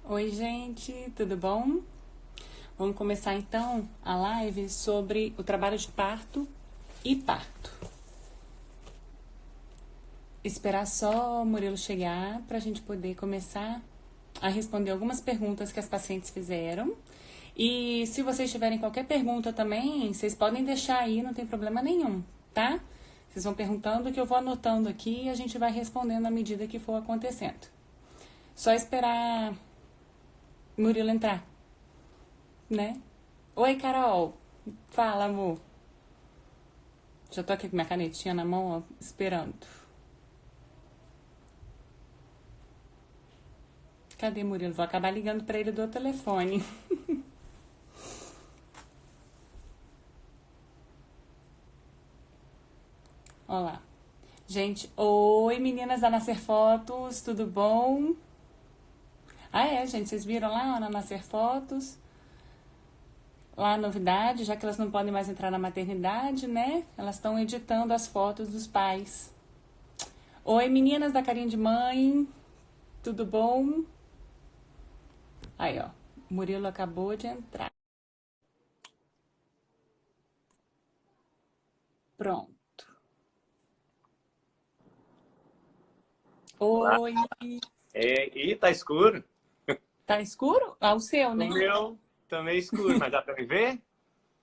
Oi, gente, tudo bom? Vamos começar então a live sobre o trabalho de parto e parto. Esperar só o Murilo chegar para a gente poder começar a responder algumas perguntas que as pacientes fizeram. E se vocês tiverem qualquer pergunta também, vocês podem deixar aí, não tem problema nenhum, tá? Vocês vão perguntando que eu vou anotando aqui e a gente vai respondendo à medida que for acontecendo. Só esperar Murilo entrar, né? Oi, Carol. Fala, amor. Já tô aqui com minha canetinha na mão, ó, esperando. Cadê Murilo? Vou acabar ligando pra ele do telefone. Ó lá. Gente, oi, meninas da Nascer Fotos, tudo bom? Ah, é, gente, vocês viram lá ó, na Nascer Fotos? Lá a novidade, já que elas não podem mais entrar na maternidade, né? Elas estão editando as fotos dos pais. Oi, meninas da Carinha de Mãe, tudo bom? Aí, ó, Murilo acabou de entrar. Pronto. Olá. Oi. E tá escuro? Tá escuro? Ah, o seu, O né? meu também é escuro, mas dá pra me ver?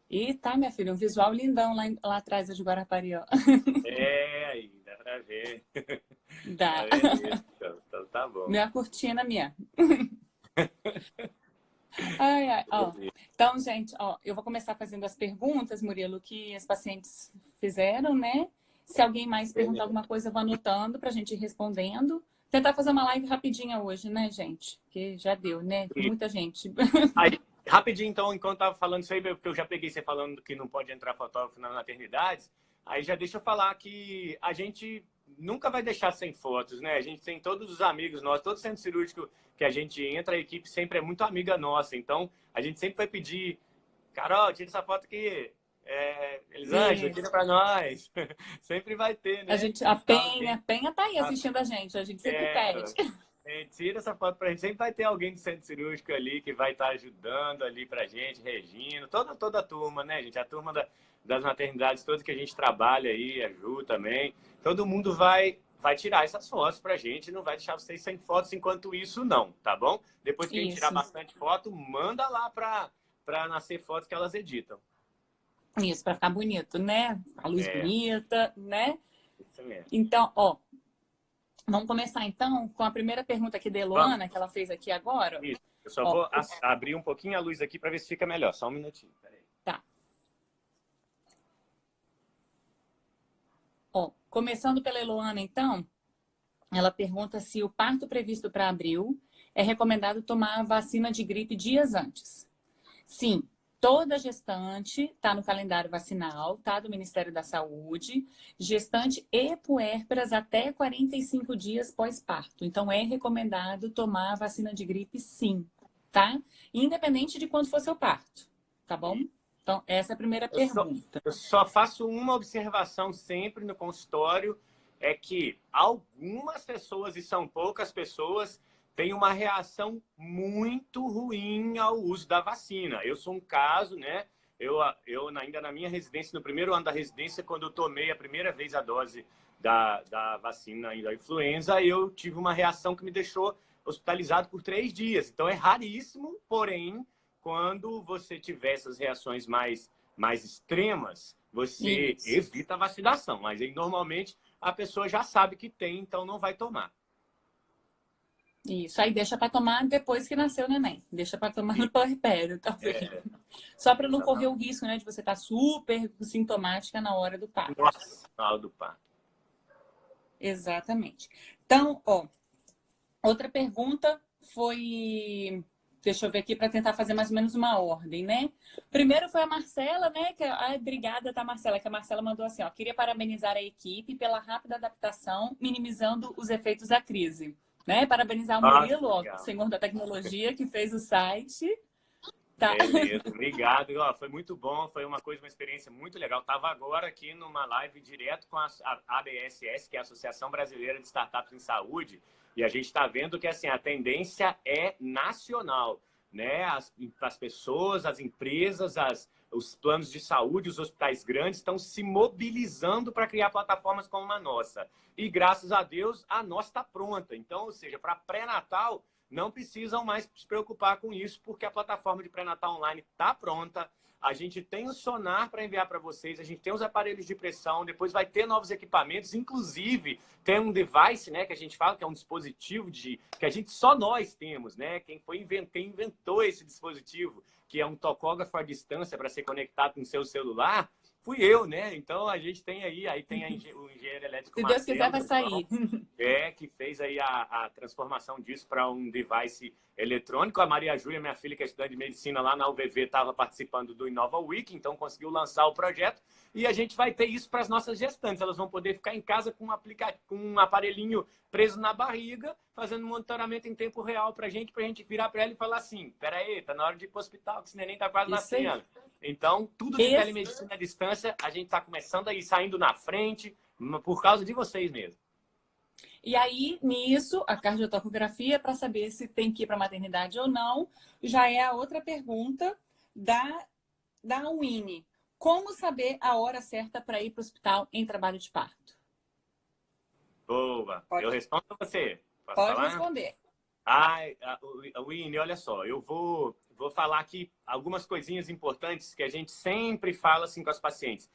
E tá, minha filha, um visual lindão lá atrás de Guarapari, ó. Aí, dá pra ver. Dá. Ah, beleza, então tá bom. Minha cortina, minha. Ai, ai, ó. Beleza. Então, gente, ó, eu vou começar fazendo as perguntas, Murilo, que as pacientes fizeram, né? Se alguém mais perguntar alguma coisa, eu vou anotando pra gente ir respondendo. Tentar fazer uma live rapidinha hoje, né, gente? Porque já deu, né? E Muita gente. aí, rapidinho, então, enquanto tava falando isso aí, porque eu já peguei você falando que não pode entrar fotógrafo na maternidade, aí já deixa eu falar que a gente nunca vai deixar sem fotos, né? A gente tem todos os amigos nossos, todo centro cirúrgico que a gente entra, a equipe sempre é muito amiga nossa, então a gente sempre vai pedir: Carol, tira essa foto aqui. Elisângela, tira Isso. pra nós. Sempre vai ter, A né? gente, a Alguém. Penha tá aí assistindo a gente sempre pede. Tira essa foto pra gente. Sempre vai ter alguém do centro cirúrgico ali que vai estar ajudando ali pra gente, Regina, toda a turma, né, gente? A turma das maternidades, todas que a gente trabalha aí, a Ju também. Todo mundo vai tirar essas fotos pra gente, não vai deixar vocês sem fotos enquanto isso, não, tá bom? Depois que a gente tirar Isso. bastante foto, manda lá pra Nascer Fotos que elas editam. Isso, para ficar bonito, né? A luz É, bonita, né? isso mesmo. Então, ó, vamos começar então com a primeira pergunta aqui da Vamos. Eloana, que ela fez aqui agora. Isso. Eu só Ó, vou abrir um pouquinho a luz aqui para ver se fica melhor. Só um minutinho. Peraí. tá. Ó, começando pela Eloana, então, ela pergunta se o parto previsto para abril é recomendado tomar a vacina de gripe dias antes. Sim, toda gestante está no calendário vacinal, tá? Do Ministério da Saúde. Gestante e puérperas até 45 dias pós-parto. Então, é recomendado tomar a vacina de gripe, sim, tá? Independente de quando for seu parto, tá bom? Então, essa é a primeira Eu só, pergunta. eu só faço uma observação sempre no consultório, é que algumas pessoas, e são poucas pessoas, têm uma reação muito ruim ao uso da vacina. Eu sou um caso, né? Eu ainda na minha residência, no primeiro ano da residência, quando eu tomei a primeira vez a dose da vacina da influenza, eu tive uma reação que me deixou hospitalizado por 3 dias. Então é raríssimo, porém, quando você tiver essas reações mais extremas, você Isso. evita a vacinação. Mas aí, normalmente, a pessoa já sabe que tem, então não vai tomar. Isso. Aí deixa para tomar depois que nasceu o neném. Deixa para tomar E, no puerpério, talvez. é, Só para não correr o exatamente. risco, né, de você estar super sintomática na hora do parto. Nossa, na hora do parto. Exatamente. Então, ó, outra pergunta foi. Deixa eu ver aqui para tentar fazer mais ou menos uma ordem, né? Primeiro foi a Marcela, né? Obrigada, tá, Marcela? Que a Marcela mandou assim, ó. Queria parabenizar a equipe pela rápida adaptação, minimizando os efeitos da crise. Né? Parabenizar o Nossa, Murilo, ó, legal. senhor da tecnologia, que fez o site. Tá. Beleza, obrigado. Ó, foi muito bom, foi uma experiência muito legal. Estava agora aqui numa live direto com a ABSS, que é a Associação Brasileira de Startups em Saúde, e a gente está vendo que assim, a tendência é nacional, né? As pessoas, as empresas, os planos de saúde, os hospitais grandes estão se mobilizando para criar plataformas como a nossa. E graças a Deus, a nossa está pronta. Então, ou seja, para pré-natal, não precisam mais se preocupar com isso, porque a plataforma de pré-natal online está pronta. A gente tem o sonar para enviar para vocês, a gente tem os aparelhos de pressão, depois vai ter novos equipamentos, inclusive tem um device, né, que a gente fala que é um dispositivo que a gente só nós temos, né? Quem inventou esse dispositivo, que é um tocógrafo à distância para ser conectado no seu celular, fui eu, né? Então a gente tem aí tem o engenheiro elétrico Se Deus quiser, Marcelo, vai sair. que fez aí a transformação disso para um device eletrônico. A Maria Júlia, minha filha, que é estudante de medicina lá na UVV, estava participando do Inova Week, então conseguiu lançar o projeto. E a gente vai ter isso para as nossas gestantes. Elas vão poder ficar em casa com um aparelhinho preso na barriga, fazendo monitoramento em tempo real para a gente virar para ela e falar assim, peraí, tá na hora de ir para o hospital, que esse neném tá quase nascendo. Então, tudo de telemedicina à distância, a gente está começando aí, saindo na frente, por causa de vocês mesmo. E aí, nisso, a cardiotocografia, para saber se tem que ir para a maternidade ou não, já é a outra pergunta da Winnie. Como saber a hora certa para ir para o hospital em trabalho de parto? Boa. Eu respondo para você. Posso Pode falar? responder. Winnie, olha só, eu vou falar aqui algumas coisinhas importantes que a gente sempre fala assim com as pacientes.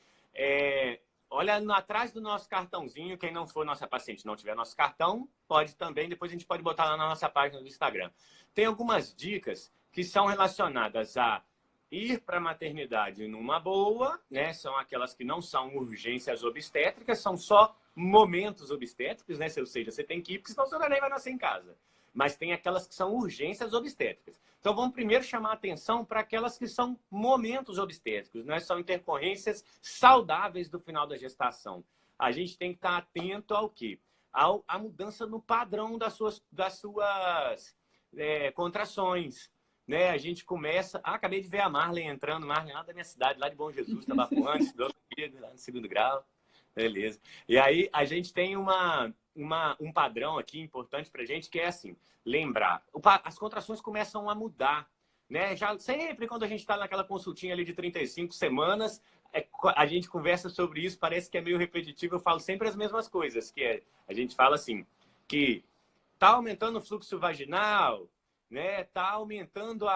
Olha atrás do nosso cartãozinho, quem não for nossa paciente, não tiver nosso cartão, pode também, depois a gente pode botar lá na nossa página do Instagram. Tem algumas dicas que são relacionadas a ir para a maternidade numa boa, né? São aquelas que não são urgências obstétricas, são só momentos obstétricos, né? Ou seja, você tem que ir, porque senão seu neném vai nascer em casa. Mas tem aquelas que são urgências obstétricas. Então, vamos primeiro chamar a atenção para aquelas que são momentos obstétricos, né? São intercorrências saudáveis do final da gestação. A gente tem que estar atento ao quê? À mudança no padrão das suas contrações. Né? A gente começa... acabei de ver a Marlen entrando. Marlen lá da minha cidade, lá de Bom Jesus, estava antes, lá no 2º grau. Beleza. E aí, a gente tem um padrão aqui importante para a gente, que é assim, lembrar. As contrações começam a mudar. Né? Já sempre quando a gente está naquela consultinha ali de 35 semanas, a gente conversa sobre isso, parece que é meio repetitivo, eu falo sempre as mesmas coisas, a gente fala assim, que está aumentando o fluxo vaginal, né? Tá aumentando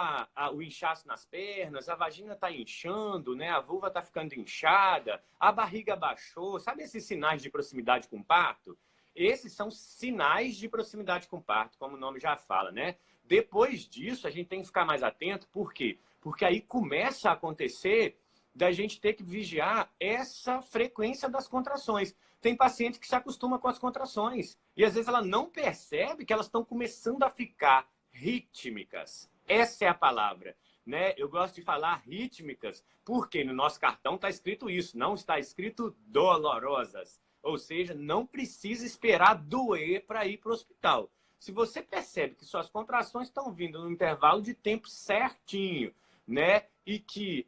o inchaço nas pernas, a vagina tá inchando, né? A vulva tá ficando inchada, a barriga baixou. Sabe esses sinais de proximidade com o parto? Esses são sinais de proximidade com o parto, como o nome já fala, né? Depois disso, a gente tem que ficar mais atento. Por quê? Porque aí começa a acontecer da gente ter que vigiar essa frequência das contrações. Tem paciente que se acostuma com as contrações e às vezes ela não percebe que elas estão começando a ficar rítmicas. Essa é a palavra, né? Eu gosto de falar rítmicas porque no nosso cartão está escrito isso, não está escrito dolorosas. Ou seja, não precisa esperar doer para ir para o hospital. Se você percebe que suas contrações estão vindo no intervalo de tempo certinho, né? E que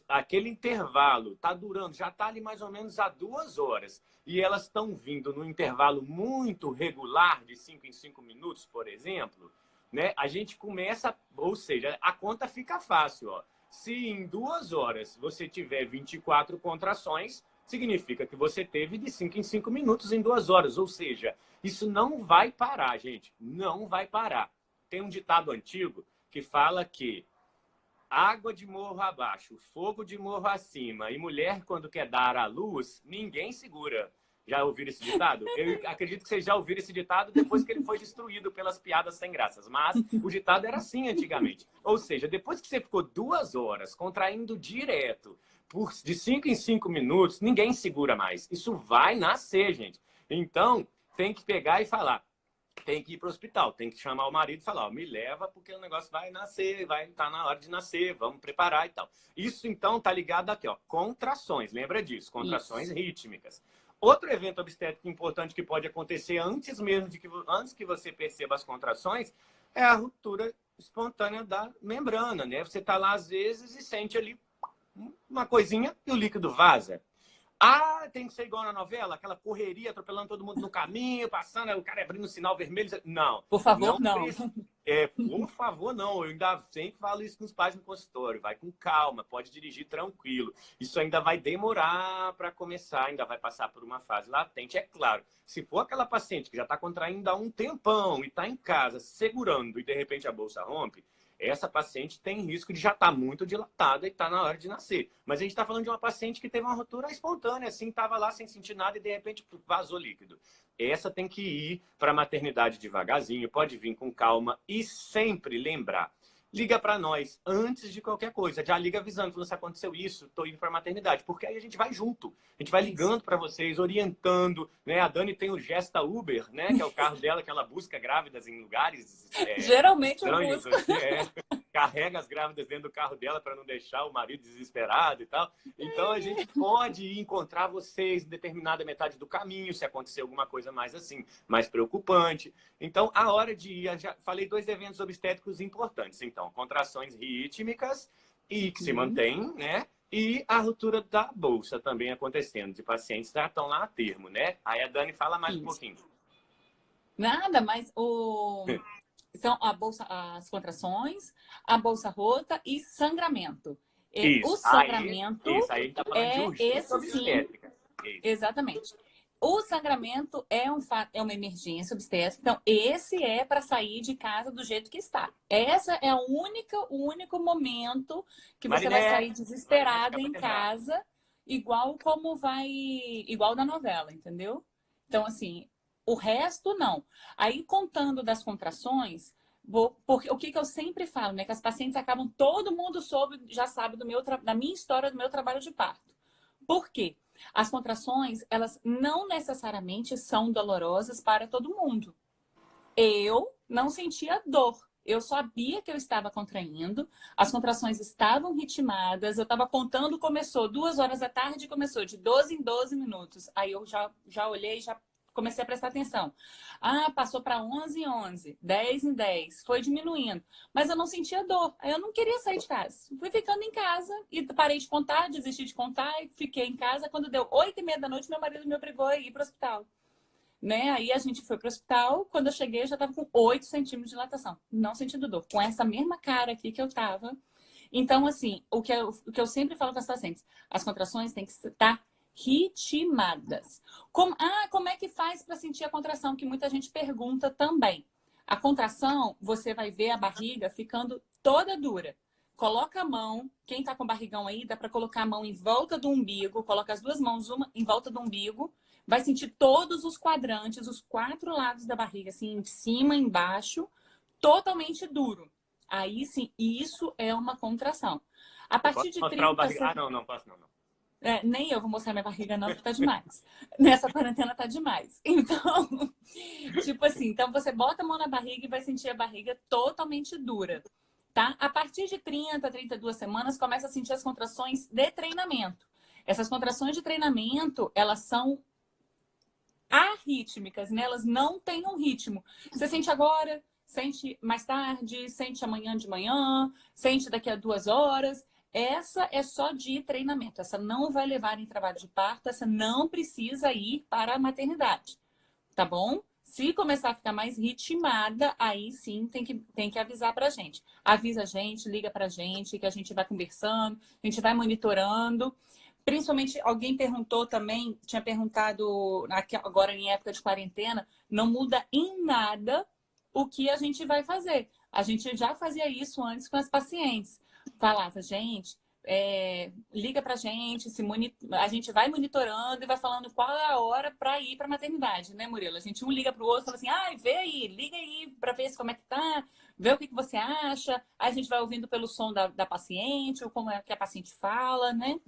aquele intervalo está durando, já está ali mais ou menos há 2 horas, e elas estão vindo no intervalo muito regular, de 5 em 5 minutos, por exemplo, né? A gente começa, ou seja, a conta fica fácil, ó. Se em 2 horas você tiver 24 contrações, significa que você teve de 5 em 5 minutos em 2 horas. Ou seja, isso não vai parar, gente. Não vai parar. Tem um ditado antigo que fala que água de morro abaixo, fogo de morro acima e mulher quando quer dar à luz, ninguém segura. Já ouviram esse ditado? Eu acredito que vocês já ouviram esse ditado depois que ele foi destruído pelas piadas sem graças. Mas o ditado era assim antigamente. Ou seja, depois que você ficou 2 horas contraindo direto, de 5 em 5 minutos, ninguém segura mais. Isso vai nascer, gente. Então, tem que pegar e falar. Tem que ir para o hospital, tem que chamar o marido e falar, ó, me leva porque o negócio vai nascer, vai estar na hora de nascer, vamos preparar e tal. Isso, então, tá ligado aqui, ó, contrações, lembra disso, contrações rítmicas. Outro evento obstétrico importante que pode acontecer antes mesmo antes que você perceba as contrações é a ruptura espontânea da membrana, né? Você tá lá às vezes e sente ali uma coisinha e o líquido vaza. Ah, tem que ser igual na novela, aquela correria, atropelando todo mundo no caminho, passando, o cara abrindo o sinal vermelho. Não, Por favor, não não. precisa. Por favor, não. Eu ainda sempre falo isso com os pais no consultório. Vai com calma, pode dirigir tranquilo. Isso ainda vai demorar para começar, ainda vai passar por uma fase latente. É claro, se for aquela paciente que já está contraindo há um tempão e está em casa segurando e de repente a bolsa rompe, essa paciente tem risco de já estar muito dilatada e está na hora de nascer. Mas a gente está falando de uma paciente que teve uma ruptura espontânea, assim, estava lá sem sentir nada e de repente vazou líquido. Essa tem que ir para a maternidade devagarzinho, pode vir com calma e sempre lembrar. Liga para nós antes de qualquer coisa. Já liga avisando, falando se aconteceu isso, estou indo para a maternidade. Porque aí a gente vai junto. A gente vai ligando para vocês, orientando. Né? A Dani tem o Gesta Uber, né? Que é o carro dela, que ela busca grávidas em lugares Geralmente eu estranhos. busco. Assim, carrega as grávidas dentro do carro dela para não deixar o marido desesperado e tal. Então a gente pode ir encontrar vocês em determinada metade do caminho, se acontecer alguma coisa mais assim, mais preocupante. Então, a hora de ir, eu já falei 2 eventos obstétricos importantes. Então, contrações rítmicas e que se mantêm, né? E a ruptura da bolsa também acontecendo, de pacientes que já estão lá a termo, né? Aí a Dani fala mais um pouquinho. Nada, mas são as contrações, a bolsa rota e sangramento. Isso. O sangramento Aí a gente tá falando de urgência obstétrica. Isso. Exatamente. O sangramento é uma emergência obstétrica, então esse é para sair de casa do jeito que está. Essa é o único momento que você vai sair desesperada em casa, igual na novela, entendeu? Então, assim, o resto não. Aí, contando das contrações, porque o que eu sempre falo, né? Que as pacientes acabam, todo mundo já sabe da minha história, do meu trabalho de parto. Por quê? As contrações, elas não necessariamente são dolorosas para todo mundo. Eu não sentia dor. Eu sabia que eu estava contraindo, as contrações estavam ritmadas, eu estava contando, começou 2 horas da tarde, começou de 12 em 12 minutos. Aí eu já olhei, já comecei a prestar atenção. Ah, passou para 11 em 11, 10 em 10, foi diminuindo. Mas eu não sentia dor, aí eu não queria sair de casa. Fui ficando em casa e parei de contar, desisti de contar e fiquei em casa. Quando deu 8h30 da noite, meu marido me obrigou a ir para o hospital. Né? Aí a gente foi para o hospital, quando eu cheguei eu já estava com 8 centímetros de dilatação, não sentindo dor, com essa mesma cara aqui que eu estava. Então, assim, o que eu sempre falo com as pacientes, as contrações têm que estar ritmadas. Como é que faz para sentir a contração? Que muita gente pergunta também. A contração, você vai ver a barriga ficando toda dura. Coloca a mão, quem está com barrigão aí, dá para colocar a mão em volta do umbigo, coloca as 2 mãos, uma em volta do umbigo, vai sentir todos os quadrantes, os 4 lados da barriga, assim, em cima, embaixo, totalmente duro. Aí sim, isso é uma contração. A partir de 30... não posso não. Nem eu vou mostrar minha barriga não, porque tá demais. Nessa quarentena tá demais. Então, tipo assim, então você bota a mão na barriga e vai sentir a barriga totalmente dura, tá? A partir de 30, 32 semanas, começa a sentir as contrações de treinamento. Essas contrações de treinamento, elas são arrítmicas, né? Elas não têm um ritmo. Você sente agora, sente mais tarde, sente amanhã de manhã, sente daqui a 2 horas. Essa é só de treinamento. Essa não vai levar em trabalho de parto. Essa não precisa ir para a maternidade. Tá bom? Se começar a ficar mais ritmada, aí sim tem que avisar pra gente. Avisa a gente, liga pra gente, que a gente vai conversando, a gente vai monitorando. Principalmente, alguém perguntou também, tinha perguntado agora em época de quarentena, não muda em nada o que a gente vai fazer. A gente já fazia isso antes com as pacientes. Falava, gente, liga pra gente, a gente vai monitorando e vai falando qual é a hora para ir pra maternidade, né, Murilo? A gente liga pro outro e fala assim, vê aí, liga aí pra ver como é que tá, vê o que você acha. Aí a gente vai ouvindo pelo som da paciente, ou como é que a paciente fala, né?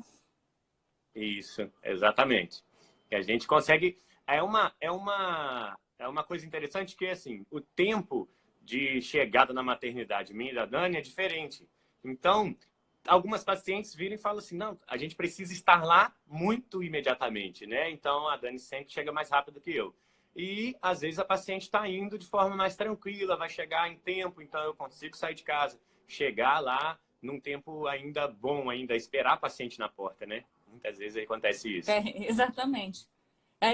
Isso, exatamente. E a gente consegue... É uma coisa interessante que, assim, o tempo de chegada na maternidade minha e da Dani é diferente. Então, algumas pacientes viram e falam assim, não, a gente precisa estar lá muito imediatamente, né? Então, a Dani sempre chega mais rápido que eu. e às vezes a paciente está indo de forma mais tranquila, vai chegar em tempo, então eu consigo sair de casa, chegar lá num tempo ainda bom, ainda esperar a paciente na porta, né? Muitas vezes acontece isso. Exatamente.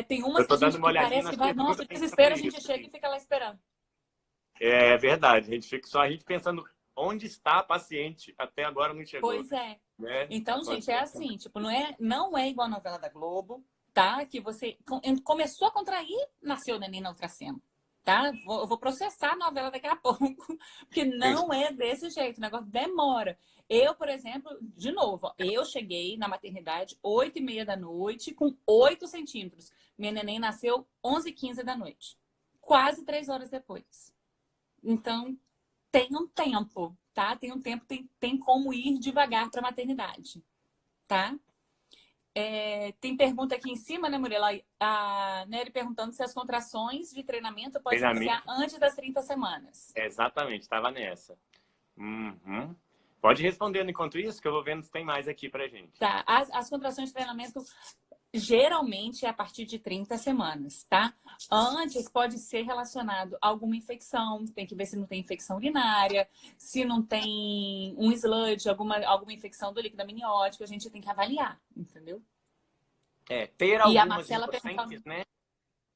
Tem Eu umas que a estou dando gente uma que olhadinha parece que nas vai, perguntas nossa, pensando desespero, a gente nisso, chega assim. e fica lá esperando. É verdade, a gente fica só a gente pensando onde está a paciente, até agora não chegou, Pois é. né? Então, gente, é Acontece. assim, tipo, não é igual a novela da Globo, tá? Que você começou a contrair, nasceu o neném na ultracena, tá? Eu vou processar a novela daqui a pouco, porque não é desse jeito, o negócio demora. Eu, por exemplo, de novo, ó, eu cheguei na maternidade 8h30 da noite, com 8 centímetros. Minha neném nasceu 11h15 da noite, quase 3 horas depois. Então, tem um tempo, tá? Tem um tempo, tem como ir devagar para a maternidade, tá? Tem pergunta aqui em cima, né, Murilo? A Nery perguntando se as contrações de treinamento podem iniciar Treinamento, antes das 30 semanas. exatamente, estava nessa. Uhum. Pode ir respondendo enquanto isso, que eu vou vendo se tem mais aqui pra gente. Tá? As contrações de treinamento geralmente é a partir de 30 semanas, tá? Antes pode ser relacionado a alguma infecção, tem que ver se não tem infecção urinária, se não tem um sludge, alguma infecção do líquido amniótico, a gente tem que avaliar, entendeu? Ter E a algumas Marcela perguntando. inocentes, né?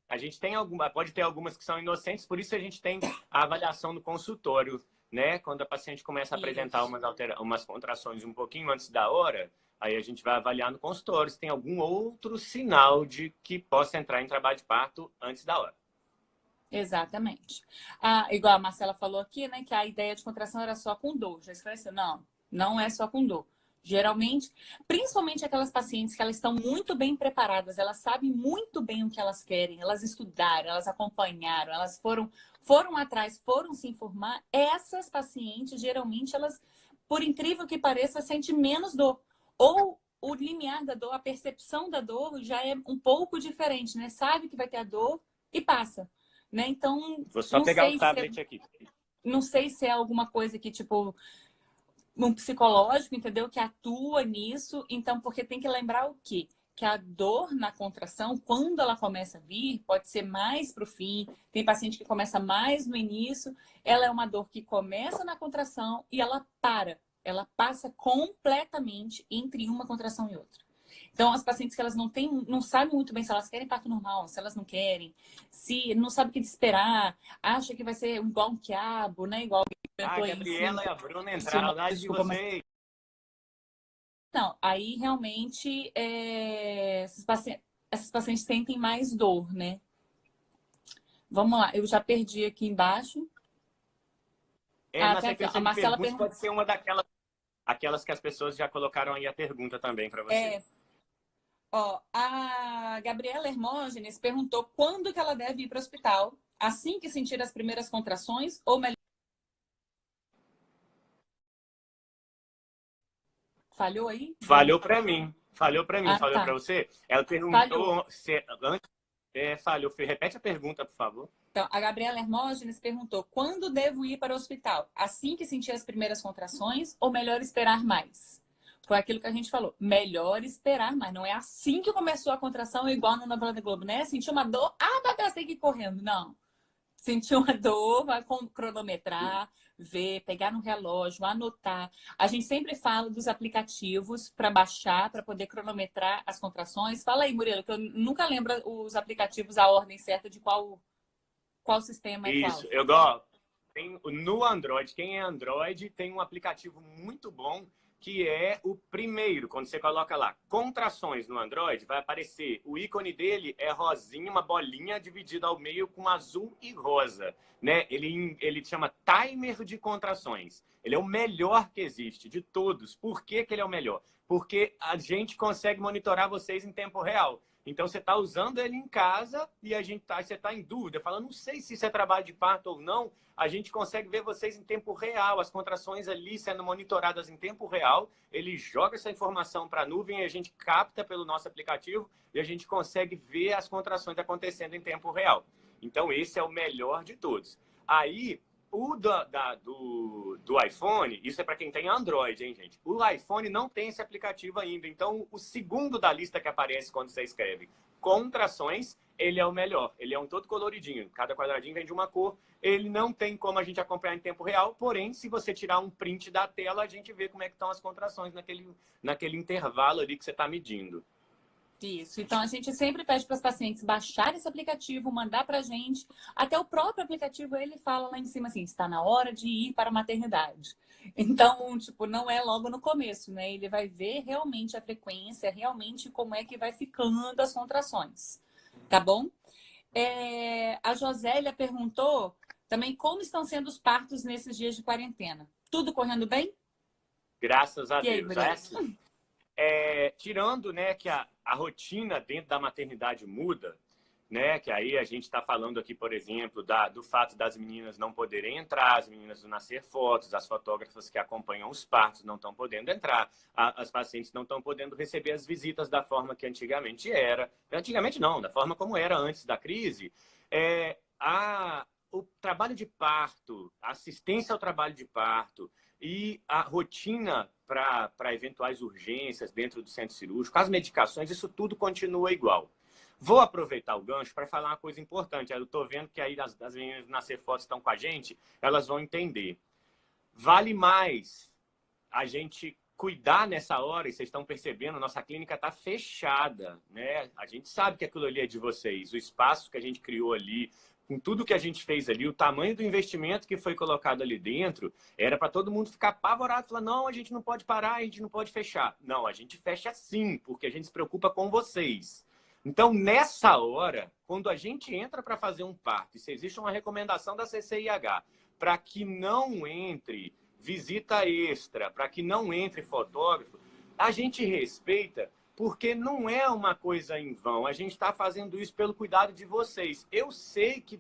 A gente tem pode ter algumas que são inocentes, por isso a gente tem a avaliação no consultório, né? Quando a paciente começa a apresentar Isso. umas contrações um pouquinho antes da hora, aí a gente vai avaliar no consultório se tem algum outro sinal de que possa entrar em trabalho de parto antes da hora. Exatamente. Igual a Marcela falou aqui, né, que a ideia de contração era só com dor. Já esclareceu? Não, não é só com dor. Geralmente, principalmente aquelas pacientes que elas estão muito bem preparadas, elas sabem muito bem o que elas querem, elas estudaram, elas acompanharam, elas foram atrás, foram se informar. Essas pacientes, geralmente, elas, por incrível que pareça, sentem menos dor. Ou o limiar da dor, a percepção da dor já é um pouco diferente, né? Sabe que vai ter a dor e passa. Né? Então, Vou só não pegar o sei se tablet aqui. não sei se é alguma coisa que, tipo, um psicológico, entendeu? Que atua nisso. Então, porque tem que lembrar o quê? Que a dor na contração, quando ela começa a vir, pode ser mais para o fim. Tem paciente que começa mais no início. Ela é uma dor que começa na contração e ela para. Ela passa completamente entre uma contração e outra. Então, as pacientes que elas não sabem muito bem se elas querem parto normal, se elas não querem, se não sabem o que esperar, acha que vai ser igual um quiabo, né? Igual A comentou aí em Gabriela cima. e a Bruna entraram. Saudade de Desculpa, mas vocês. não, aí realmente essas pacientes sentem mais dor, né? Vamos lá, eu já perdi aqui embaixo. Na Tá aqui, ó. A sequência de Marcela perguntas, perguntou. pode ser uma daquelas aquelas que as pessoas já colocaram aí a pergunta também para você. Ó, a Gabriela Hermógenes perguntou quando que ela deve ir para o hospital, assim que sentir as primeiras contrações, ou melhor. Falhou aí? Falhou para mim. Falhou para mim, Ah, falhou para tá. você? Ela Falhou. perguntou se antes falhou. Repete a pergunta, por favor. Então, a Gabriela Hermógenes perguntou quando devo ir para o hospital? Assim que sentir as primeiras contrações ou melhor esperar mais? Foi aquilo que a gente falou. Melhor esperar mais. Não é assim que começou a contração, igual na novela da Globo, né? Sentiu uma dor, tá, tem que ir correndo. Não. Sentiu uma dor, vai cronometrar, ver, pegar no relógio, anotar. A gente sempre fala dos aplicativos para baixar, para poder cronometrar as contrações. Fala aí, Murilo, que eu nunca lembro os aplicativos, a ordem certa de qual sistema é qual. Isso, eu gosto. No Android, quem é Android tem um aplicativo muito bom que é o primeiro. Quando você coloca lá contrações no Android, vai aparecer. O ícone dele é rosinha, uma bolinha dividida ao meio com azul e rosa. Né? Ele chama Timer de Contrações. Ele é o melhor que existe de todos. Por que ele é o melhor? Porque a gente consegue monitorar vocês em tempo real. Então, você está usando ele em casa e você está em dúvida, falando, não sei se isso é trabalho de parto ou não. A gente consegue ver vocês em tempo real, as contrações ali sendo monitoradas em tempo real. Ele joga essa informação para a nuvem e a gente capta pelo nosso aplicativo e a gente consegue ver as contrações acontecendo em tempo real. Então, esse é o melhor de todos. Aí, o do iPhone, isso é para quem tem Android, hein, gente? O iPhone não tem esse aplicativo ainda. Então, o segundo da lista que aparece quando você escreve contrações ele é o melhor. Ele é um todo coloridinho. Cada quadradinho vem de uma cor. Ele não tem como a gente acompanhar em tempo real, porém, se você tirar um print da tela, a gente vê como é que estão as contrações naquele intervalo ali que você está medindo. Isso. Então, a gente sempre pede para os pacientes baixarem esse aplicativo, mandar para a gente. Até o próprio aplicativo, ele fala lá em cima assim, está na hora de ir para a maternidade. Então, tipo, não é logo no começo, né? Ele vai ver realmente a frequência, realmente como é que vai ficando as contrações. Tá bom? A Josélia perguntou também como estão sendo os partos nesses dias de quarentena. Tudo correndo bem? Graças a E aí, Deus. Bruno? Tirando, né, que a rotina dentro da maternidade muda, né, que aí a gente está falando aqui, por exemplo, do fato das meninas não poderem entrar, as meninas não nascer fotos, as fotógrafas que acompanham os partos não estão podendo entrar, as pacientes não estão podendo receber as visitas da forma que antigamente era. Antigamente não, da forma como era antes da crise. O trabalho de parto, a assistência ao trabalho de parto e a rotina para eventuais urgências dentro do centro cirúrgico, as medicações, isso tudo continua igual. Vou aproveitar o gancho para falar uma coisa importante. Eu estou vendo que aí as meninas do Nascer Fotos estão com a gente, elas vão entender. Vale mais a gente cuidar nessa hora, e vocês estão percebendo, nossa clínica está fechada, né? A gente sabe que aquilo ali é de vocês, o espaço que a gente criou ali, com tudo que a gente fez ali, o tamanho do investimento que foi colocado ali dentro, era para todo mundo ficar apavorado, falar, não, a gente não pode parar, a gente não pode fechar. Não, a gente fecha sim, porque a gente se preocupa com vocês. Então, nessa hora, quando a gente entra para fazer um parto, e se existe uma recomendação da CCIH para que não entre visita extra, para que não entre fotógrafo, a gente respeita, porque não é uma coisa em vão. A gente está fazendo isso pelo cuidado de vocês. Eu sei que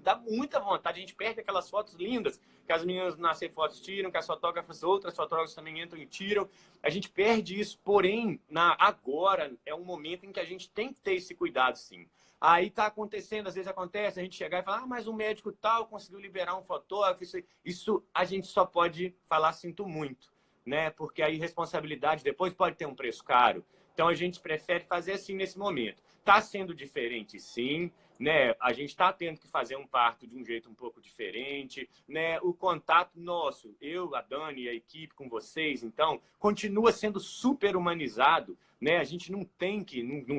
dá muita vontade, a gente perde aquelas fotos lindas que as meninas do Nascer Fotos tiram, que as fotógrafas, outras fotógrafas também entram e tiram. A gente perde isso, porém, agora é um momento em que a gente tem que ter esse cuidado, sim. Aí está acontecendo, às vezes acontece, a gente chegar e falar, mas um médico tal conseguiu liberar um fotógrafo. Isso a gente só pode falar, sinto muito, né? Porque aí responsabilidade depois pode ter um preço caro. Então a gente prefere fazer assim nesse momento. Está sendo diferente, sim, né? A gente está tendo que fazer um parto de um jeito um pouco diferente, né? O contato nosso, eu, a Dani e a equipe com vocês, então, continua sendo super humanizado, né? A gente não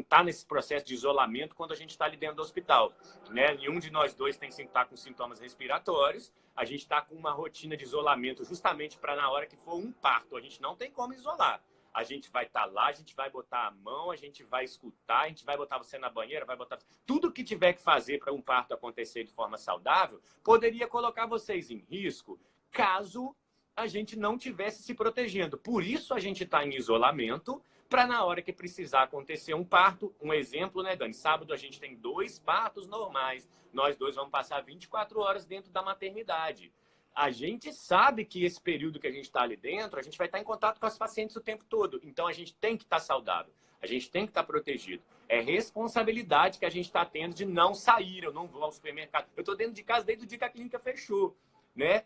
tá nesse processo de isolamento quando a gente está ali dentro do hospital, né? Nenhum de nós dois tem que estar com sintomas respiratórios. A gente está com uma rotina de isolamento justamente para na hora que for um parto, a gente não tem como isolar. A gente vai estar lá, a gente vai botar a mão, a gente vai escutar, a gente vai botar você na banheira, vai botar... Tudo que tiver que fazer para um parto acontecer de forma saudável, poderia colocar vocês em risco, caso a gente não tivesse se protegendo. Por isso a gente está em isolamento, para na hora que precisar acontecer um parto, um exemplo, né, Dani? Sábado a gente tem 2 partos normais, nós dois vamos passar 24 horas dentro da maternidade. A gente sabe que esse período que a gente está ali dentro, a gente vai estar em contato com as pacientes o tempo todo. Então, a gente tem que estar saudável. A gente tem que estar protegido. É responsabilidade que a gente está tendo de não sair. Eu não vou ao supermercado. Eu estou dentro de casa desde o dia que a clínica fechou, né?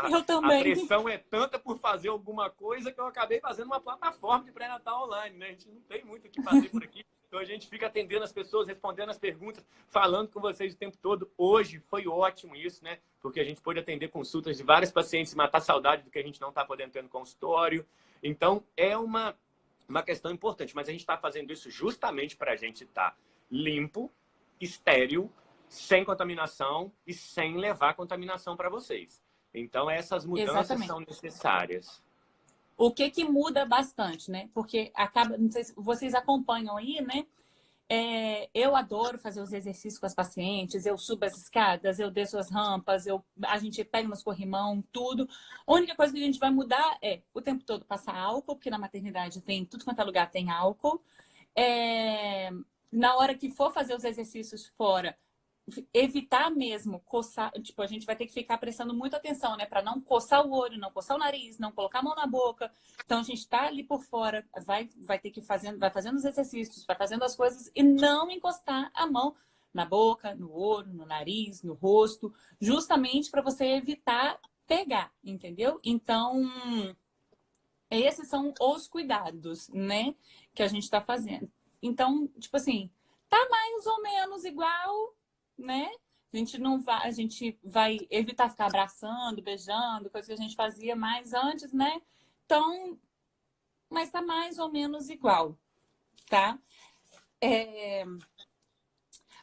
Eu A também. pressão é tanta por fazer alguma coisa que eu acabei fazendo uma plataforma de pré-natal online, né? A gente não tem muito o que fazer por aqui. Então a gente fica atendendo as pessoas, respondendo as perguntas, falando com vocês o tempo todo. Hoje foi ótimo isso, né? Porque a gente pôde atender consultas de várias pacientes e matar saudade do que a gente não está podendo ter no consultório. Então é uma questão importante, mas a gente está fazendo isso justamente para a gente estar limpo, estéril, sem contaminação e sem levar contaminação para vocês. Então essas mudanças Exatamente. são necessárias. O que muda bastante, né? Porque acaba, não sei se vocês acompanham aí, né? Eu adoro fazer os exercícios com as pacientes, eu subo as escadas, eu desço as rampas, a gente pega nos corrimão, tudo. A única coisa que a gente vai mudar é o tempo todo passar álcool, porque na maternidade tem, tudo quanto é lugar tem álcool. Na hora que for fazer os exercícios fora, evitar mesmo coçar, tipo, a gente vai ter que ficar prestando muita atenção, né, para não coçar o olho, não coçar o nariz, não colocar a mão na boca. Então a gente tá ali por fora, vai ter que vai fazendo os exercícios, vai fazendo as coisas e não encostar a mão na boca, no olho, no nariz, no rosto, justamente para você evitar pegar, entendeu? Então, esses são os cuidados, né, que a gente tá fazendo. Então, tipo assim, tá mais ou menos igual, né? A gente vai evitar ficar abraçando, beijando, coisa que a gente fazia mais antes, né? Então, mas tá mais ou menos igual, tá?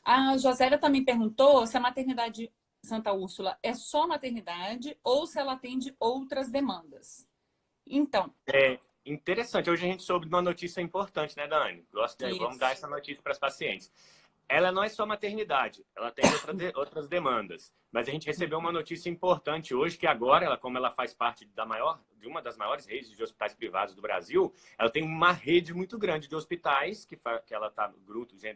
A Josélia também perguntou se a maternidade Santa Úrsula é só maternidade ou se ela atende outras demandas. Então. É interessante. Hoje a gente soube de uma notícia importante, né, Dani? Vamos dar essa notícia para as pacientes. Ela não é só maternidade, ela tem outras demandas. Mas a gente recebeu uma notícia importante hoje, que agora, como ela faz parte de uma das maiores redes de hospitais privados do Brasil, ela tem uma rede muito grande de hospitais, que ela está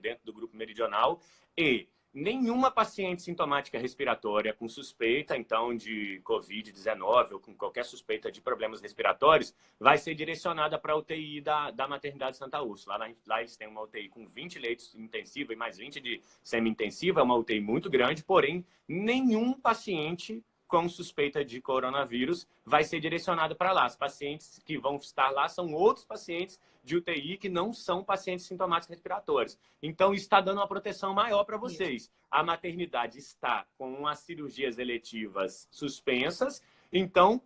dentro do grupo meridional, e nenhuma paciente sintomática respiratória com suspeita, então, de Covid-19 ou com qualquer suspeita de problemas respiratórios vai ser direcionada para a UTI da Maternidade Santa Úrsula. Lá eles têm uma UTI com 20 leitos intensiva e mais 20 de semi-intensiva, é uma UTI muito grande, porém, nenhum paciente com suspeita de coronavírus vai ser direcionado para lá. Os pacientes que vão estar lá são outros pacientes de UTI que não são pacientes sintomáticos respiratórios. Então, isso está dando uma proteção maior para vocês. A maternidade está com as cirurgias eletivas suspensas, então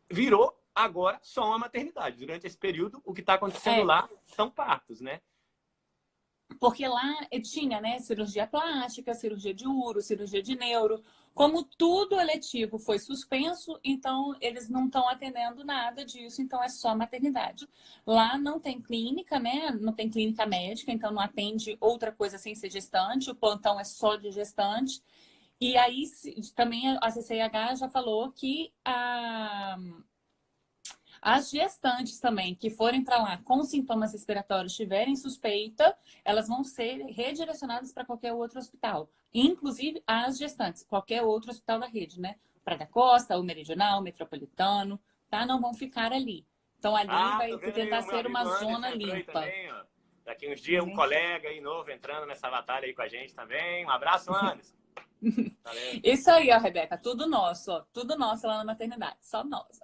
virou agora só uma maternidade. Durante esse período, o que está acontecendo lá são partos, né? Porque lá tinha, né, cirurgia plástica, cirurgia de uro, cirurgia de neuro. Como tudo eletivo foi suspenso, então eles não estão atendendo nada disso, então é só maternidade. Lá não tem clínica, né? Não tem clínica médica, então não atende outra coisa sem ser gestante, o plantão é só de gestante. E aí também a CCIH já falou que as gestantes também que forem para lá com sintomas respiratórios, tiverem suspeita, elas vão ser redirecionadas para qualquer outro hospital. Inclusive as gestantes, qualquer outro hospital da rede, né? Praia da Costa, o Meridional, o Metropolitano, tá? Não vão ficar ali. Então ali vai tentar ser uma zona limpa. Também, ó. Daqui uns dias um colega aí novo entrando nessa batalha aí com a gente também. Um abraço, Anderson. Isso aí, ó, Rebeca, tudo nosso, ó, tudo nosso lá na maternidade, só nós.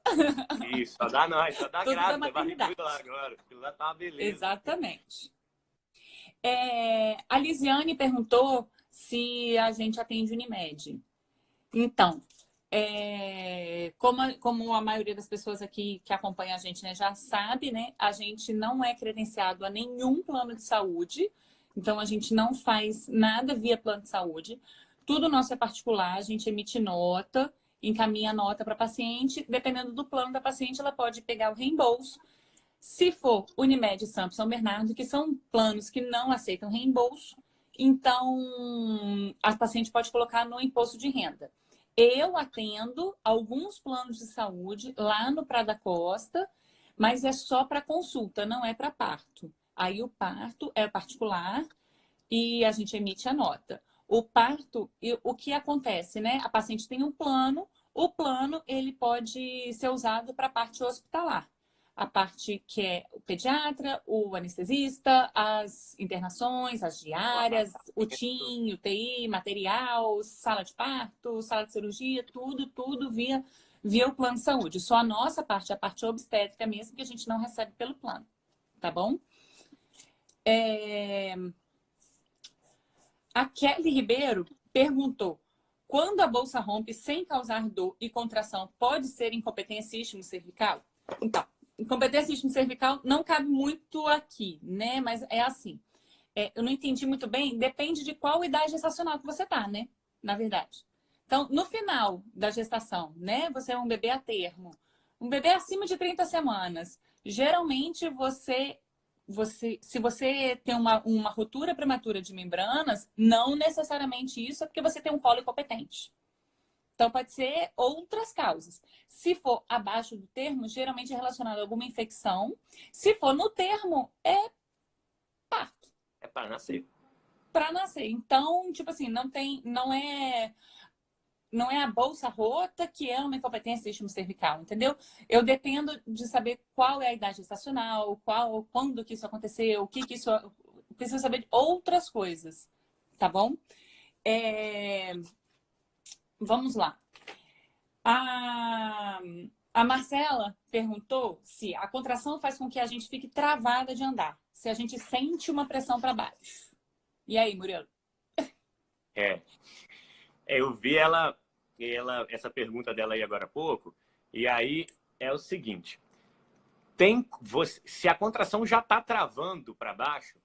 Isso, só dá nós, só dá tudo grávida, barriguda lá agora. Aquilo lá tá uma beleza. Exatamente. A Lisiane perguntou se a gente atende Unimed. Então, como a maioria das pessoas aqui que acompanha a gente, né, já sabe, né, a gente não é credenciado a nenhum plano de saúde, então a gente não faz nada via plano de saúde. Tudo nosso é particular, a gente emite nota, encaminha a nota para a paciente. Dependendo do plano da paciente, ela pode pegar o reembolso. Se for Unimed e Samp São Bernardo, que são planos que não aceitam reembolso, então a paciente pode colocar no imposto de renda. Eu atendo alguns planos de saúde lá no Praia da Costa, mas é só para consulta, não é para parto. Aí o parto é particular e a gente emite a nota. O parto, o que acontece, né? A paciente tem um plano, o plano ele pode ser usado para a parte hospitalar. A parte que é o pediatra, o anestesista, as internações, as diárias, o TIM, o TI, material, sala de parto, sala de cirurgia, tudo via o plano de saúde. Só a nossa parte, a parte obstétrica mesmo, que a gente não recebe pelo plano, tá bom? A Kelly Ribeiro perguntou: quando a bolsa rompe sem causar dor e contração, pode ser incompetência isquiocervical? Então, incompetência isquiocervical não cabe muito aqui, né? Mas é assim. Eu não entendi muito bem, depende de qual idade gestacional que você tá, né? Na verdade. Então, no final da gestação, né? Você é um bebê a termo. Um bebê acima de 30 semanas. Geralmente, se você tem uma ruptura prematura de membranas, não necessariamente isso é porque você tem um colo incompetente. Então, pode ser outras causas. Se for abaixo do termo, geralmente é relacionado a alguma infecção. Se for no termo, é parto. É para nascer. Para nascer. Então, tipo assim, não é a bolsa rota que é uma incompetência isquiocervical, entendeu? Eu dependo de saber qual é a idade gestacional, quando que isso aconteceu, o que isso... Preciso saber de outras coisas, tá bom? Vamos lá. A Marcela perguntou se a contração faz com que a gente fique travada de andar, se a gente sente uma pressão para baixo. E aí, Murilo? É, eu vi essa pergunta dela aí agora há pouco, e aí é o seguinte, se a contração já está travando para baixo,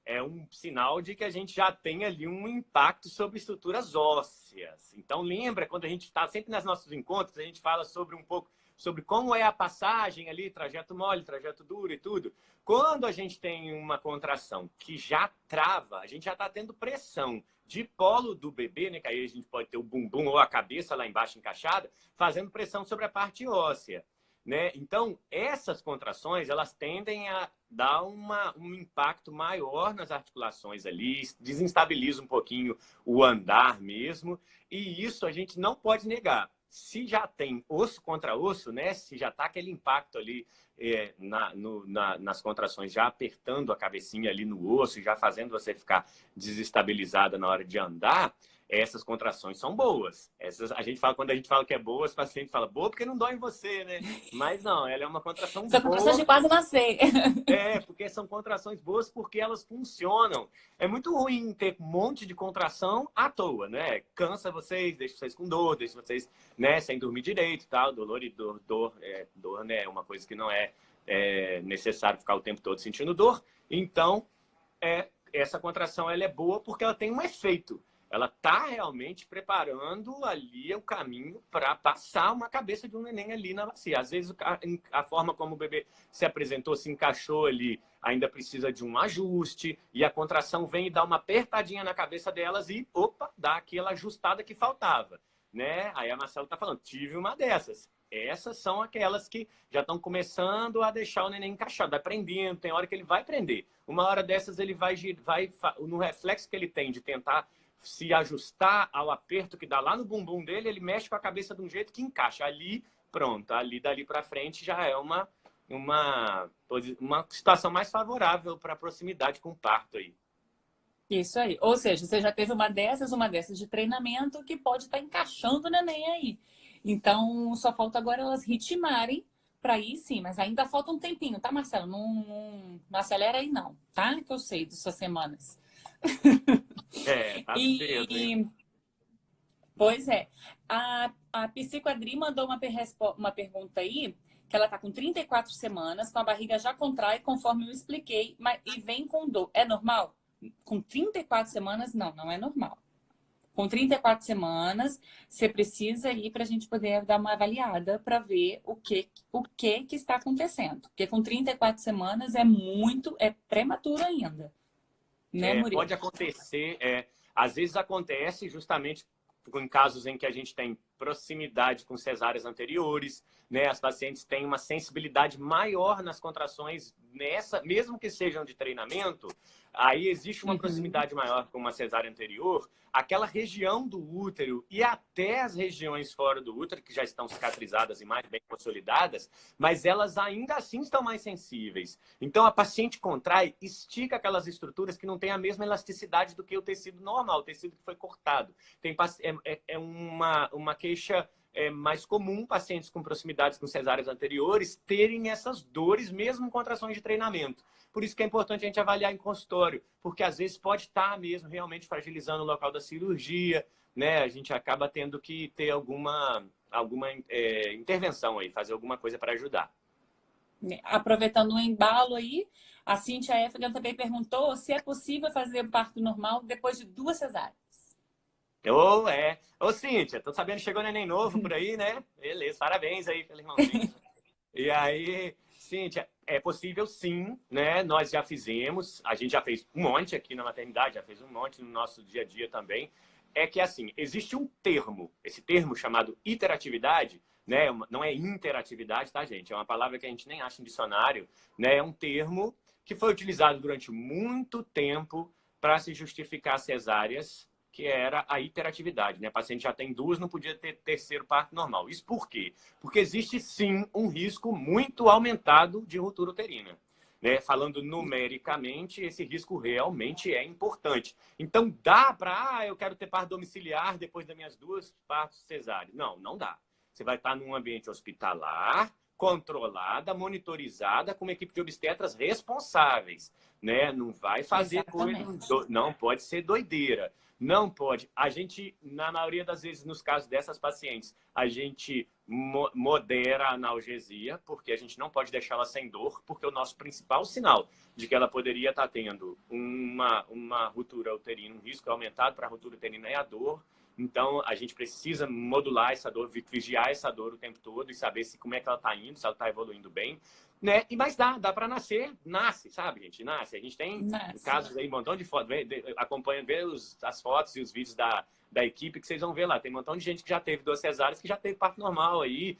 é um sinal de que a gente já tem ali um impacto sobre estruturas ósseas. Então, lembra, quando a gente está sempre nos nossos encontros, a gente fala sobre um pouco sobre como é a passagem ali, trajeto mole, trajeto duro e tudo. Quando a gente tem uma contração que já trava, a gente já está tendo pressão de polo do bebê, né? Que aí a gente pode ter o bumbum ou a cabeça lá embaixo encaixada, fazendo pressão sobre a parte óssea. Né? Então, essas contrações, elas tendem a dar um impacto maior nas articulações ali, desestabiliza um pouquinho o andar mesmo, e isso a gente não pode negar. Se já tem osso contra osso, né? Se já está aquele impacto ali nas contrações, já apertando a cabecinha ali no osso, já fazendo você ficar desestabilizada na hora de andar, essas contrações são boas. Quando a gente fala que é boa, os pacientes falam, boa porque não dói em você, né? Mas não, ela é uma contração São contrações boa. de quase nascer. Porque são contrações boas porque elas funcionam. É muito ruim ter um monte de contração à toa, né? Cansa vocês, deixa vocês com dor, deixa vocês, né, sem dormir direito e tal. Dor, né, é uma coisa que não é necessário ficar o tempo todo sentindo dor. Então, essa contração ela é boa porque ela tem um efeito. Ela está realmente preparando ali o caminho para passar uma cabeça de um neném ali na bacia. Às vezes, a forma como o bebê se apresentou, se encaixou ali, ainda precisa de um ajuste, e a contração vem e dá uma apertadinha na cabeça delas e, opa, dá aquela ajustada que faltava. Né? Aí a Marcela está falando, tive uma dessas. Essas são aquelas que já estão começando a deixar o neném encaixado, vai prendendo, tem hora que ele vai prender. Uma hora dessas ele vai no reflexo que ele tem de tentar se ajustar ao aperto que dá lá no bumbum dele, ele mexe com a cabeça de um jeito que encaixa. Ali, pronto, ali dali para frente já é uma situação mais favorável para a proximidade com o parto aí. Isso aí. Ou seja, você já teve uma dessas de treinamento que pode estar encaixando o neném aí. Então, só falta agora elas ritmarem para ir sim, mas ainda falta um tempinho, tá, Marcelo? Não acelera aí não, tá? Que eu sei das suas semanas. Tá cedo, hein? Pois é. A Psicoadri mandou uma pergunta aí, que ela tá com 34 semanas, com a barriga já contrai, conforme eu expliquei, e vem com dor. É normal? Com 34 semanas, não é normal. Com 34 semanas, você precisa ir para a gente poder dar uma avaliada para ver o que está acontecendo. Porque com 34 semanas é prematuro ainda. Né, Murilo? Pode acontecer, às vezes acontece justamente em casos em que a gente tem proximidade com cesáreas anteriores, né? As pacientes têm uma sensibilidade maior nas contrações mesmo que sejam de treinamento, aí existe uma proximidade maior com uma cesárea anterior, aquela região do útero e até as regiões fora do útero, que já estão cicatrizadas e mais bem consolidadas, mas elas ainda assim estão mais sensíveis. Então, a paciente contrai, estica aquelas estruturas que não têm a mesma elasticidade do que o tecido normal, o tecido que foi cortado. Uma queixa mais comum pacientes com proximidades com cesáreas anteriores terem essas dores mesmo em contrações de treinamento. Por isso que é importante a gente avaliar em consultório, porque às vezes pode estar mesmo realmente fragilizando o local da cirurgia, né? A gente acaba tendo que ter alguma intervenção aí, fazer alguma coisa para ajudar. Aproveitando o embalo aí, a Cíntia Efragan também perguntou se é possível fazer parto normal depois de 2 cesáreas. Ô, Cíntia, tô sabendo que chegou neném novo por aí, né? Beleza, parabéns aí pelo irmãozinho. E aí, Cíntia, é possível sim, né? Nós já fizemos, a gente já fez um monte aqui na maternidade, já fez um monte no nosso dia a dia também. É que, assim, existe um termo, esse termo chamado iteratividade, né? Não é interatividade, tá, gente? É uma palavra que a gente nem acha em dicionário, né? É um termo que foi utilizado durante muito tempo para se justificar cesáreas, que era a iteratividade, né? A paciente já tem 2, não podia ter terceiro parto normal. Isso por quê? Porque existe sim um risco muito aumentado de ruptura uterina. Né? Falando numericamente, esse risco realmente é importante. Então, dá para, eu quero ter parto domiciliar depois das minhas 2 partos cesáreas. Não dá. Você vai estar num ambiente hospitalar, controlada, monitorizada, com uma equipe de obstetras responsáveis, né? Não vai fazer coisa, não pode ser doideira. Não pode. A gente, na maioria das vezes, nos casos dessas pacientes, a gente modera a analgesia, porque a gente não pode deixá-la sem dor, porque o nosso principal sinal de que ela poderia estar tendo uma ruptura uterina, um risco aumentado para a ruptura uterina é a dor. Então, a gente precisa modular essa dor, vigiar essa dor o tempo todo e saber como é que ela está indo, se ela está evoluindo bem. Né? Mas dá para nascer, nasce, sabe, gente? Nasce. A gente tem casos aí, um montão de fotos, acompanha, vê as fotos e os vídeos da equipe que vocês vão ver lá. Tem um montão de gente que já teve 2 cesáreas, que já teve parto normal aí.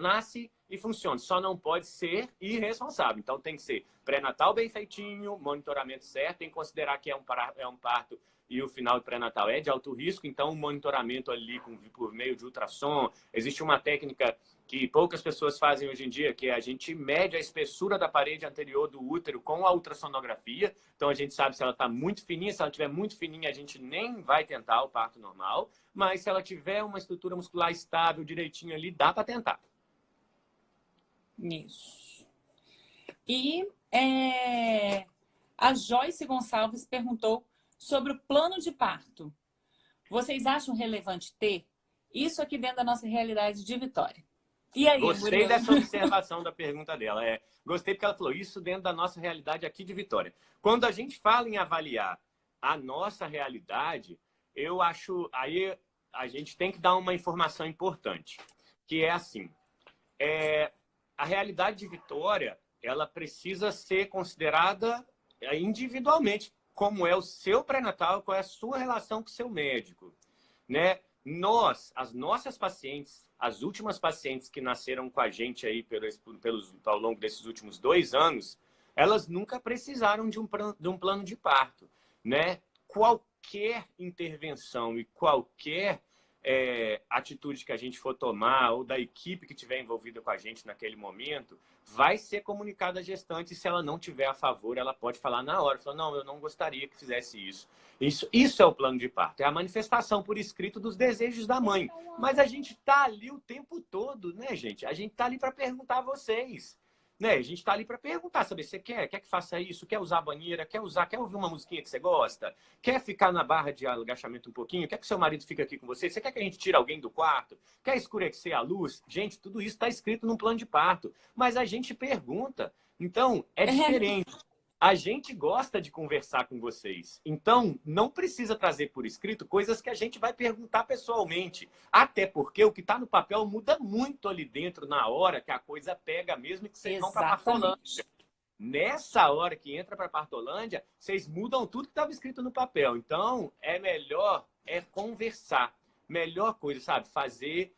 Nasce e funciona. Só não pode ser irresponsável. Então tem que ser pré-natal bem feitinho, monitoramento certo, tem que considerar que é um parto e o final do pré-natal é de alto risco, então o monitoramento ali por meio de ultrassom. Existe uma técnica que poucas pessoas fazem hoje em dia, que é a gente mede a espessura da parede anterior do útero com a ultrassonografia. Então a gente sabe se ela está muito fininha, se ela estiver muito fininha a gente nem vai tentar o parto normal, mas se ela tiver uma estrutura muscular estável, direitinho ali, dá para tentar. Isso. E a Joyce Gonçalves perguntou sobre o plano de parto. Vocês acham relevante ter isso aqui dentro da nossa realidade de Vitória? E aí, gostei dessa observação da pergunta dela. Gostei porque ela falou isso dentro da nossa realidade aqui de Vitória. Quando a gente fala em avaliar a nossa realidade, eu acho... Aí a gente tem que dar uma informação importante, que é assim. A realidade de Vitória, ela precisa ser considerada individualmente, como é o seu pré-natal, qual é a sua relação com o seu médico, né? As nossas pacientes, as últimas pacientes que nasceram com a gente aí ao longo desses últimos 2 anos, elas nunca precisaram de um plano de parto, né? Qualquer intervenção e qualquer atitude que a gente for tomar ou da equipe que estiver envolvida com a gente naquele momento, vai ser comunicada à gestante e se ela não tiver a favor, ela pode falar na hora, falar, não, eu não gostaria que fizesse isso. Isso é o plano de parto, é a manifestação por escrito dos desejos da mãe. Mas a gente está ali o tempo todo, né, gente? A gente está ali para perguntar a vocês. Né? A gente está ali para perguntar, saber, você quer que faça isso? Quer usar a banheira? Quer ouvir uma musiquinha que você gosta? Quer ficar na barra de agachamento um pouquinho? Quer que seu marido fique aqui com você? Você quer que a gente tire alguém do quarto? Quer escurecer a luz? Gente, tudo isso está escrito num plano de parto. Mas a gente pergunta. Então, é diferente. A gente gosta de conversar com vocês. Então, não precisa trazer por escrito coisas que a gente vai perguntar pessoalmente. Até porque o que está no papel muda muito ali dentro na hora que a coisa pega mesmo e que vocês vão para a partolândia. Nessa hora que entra para a partolândia, vocês mudam tudo que estava escrito no papel. Então, é melhor conversar. Melhor coisa, sabe? Fazer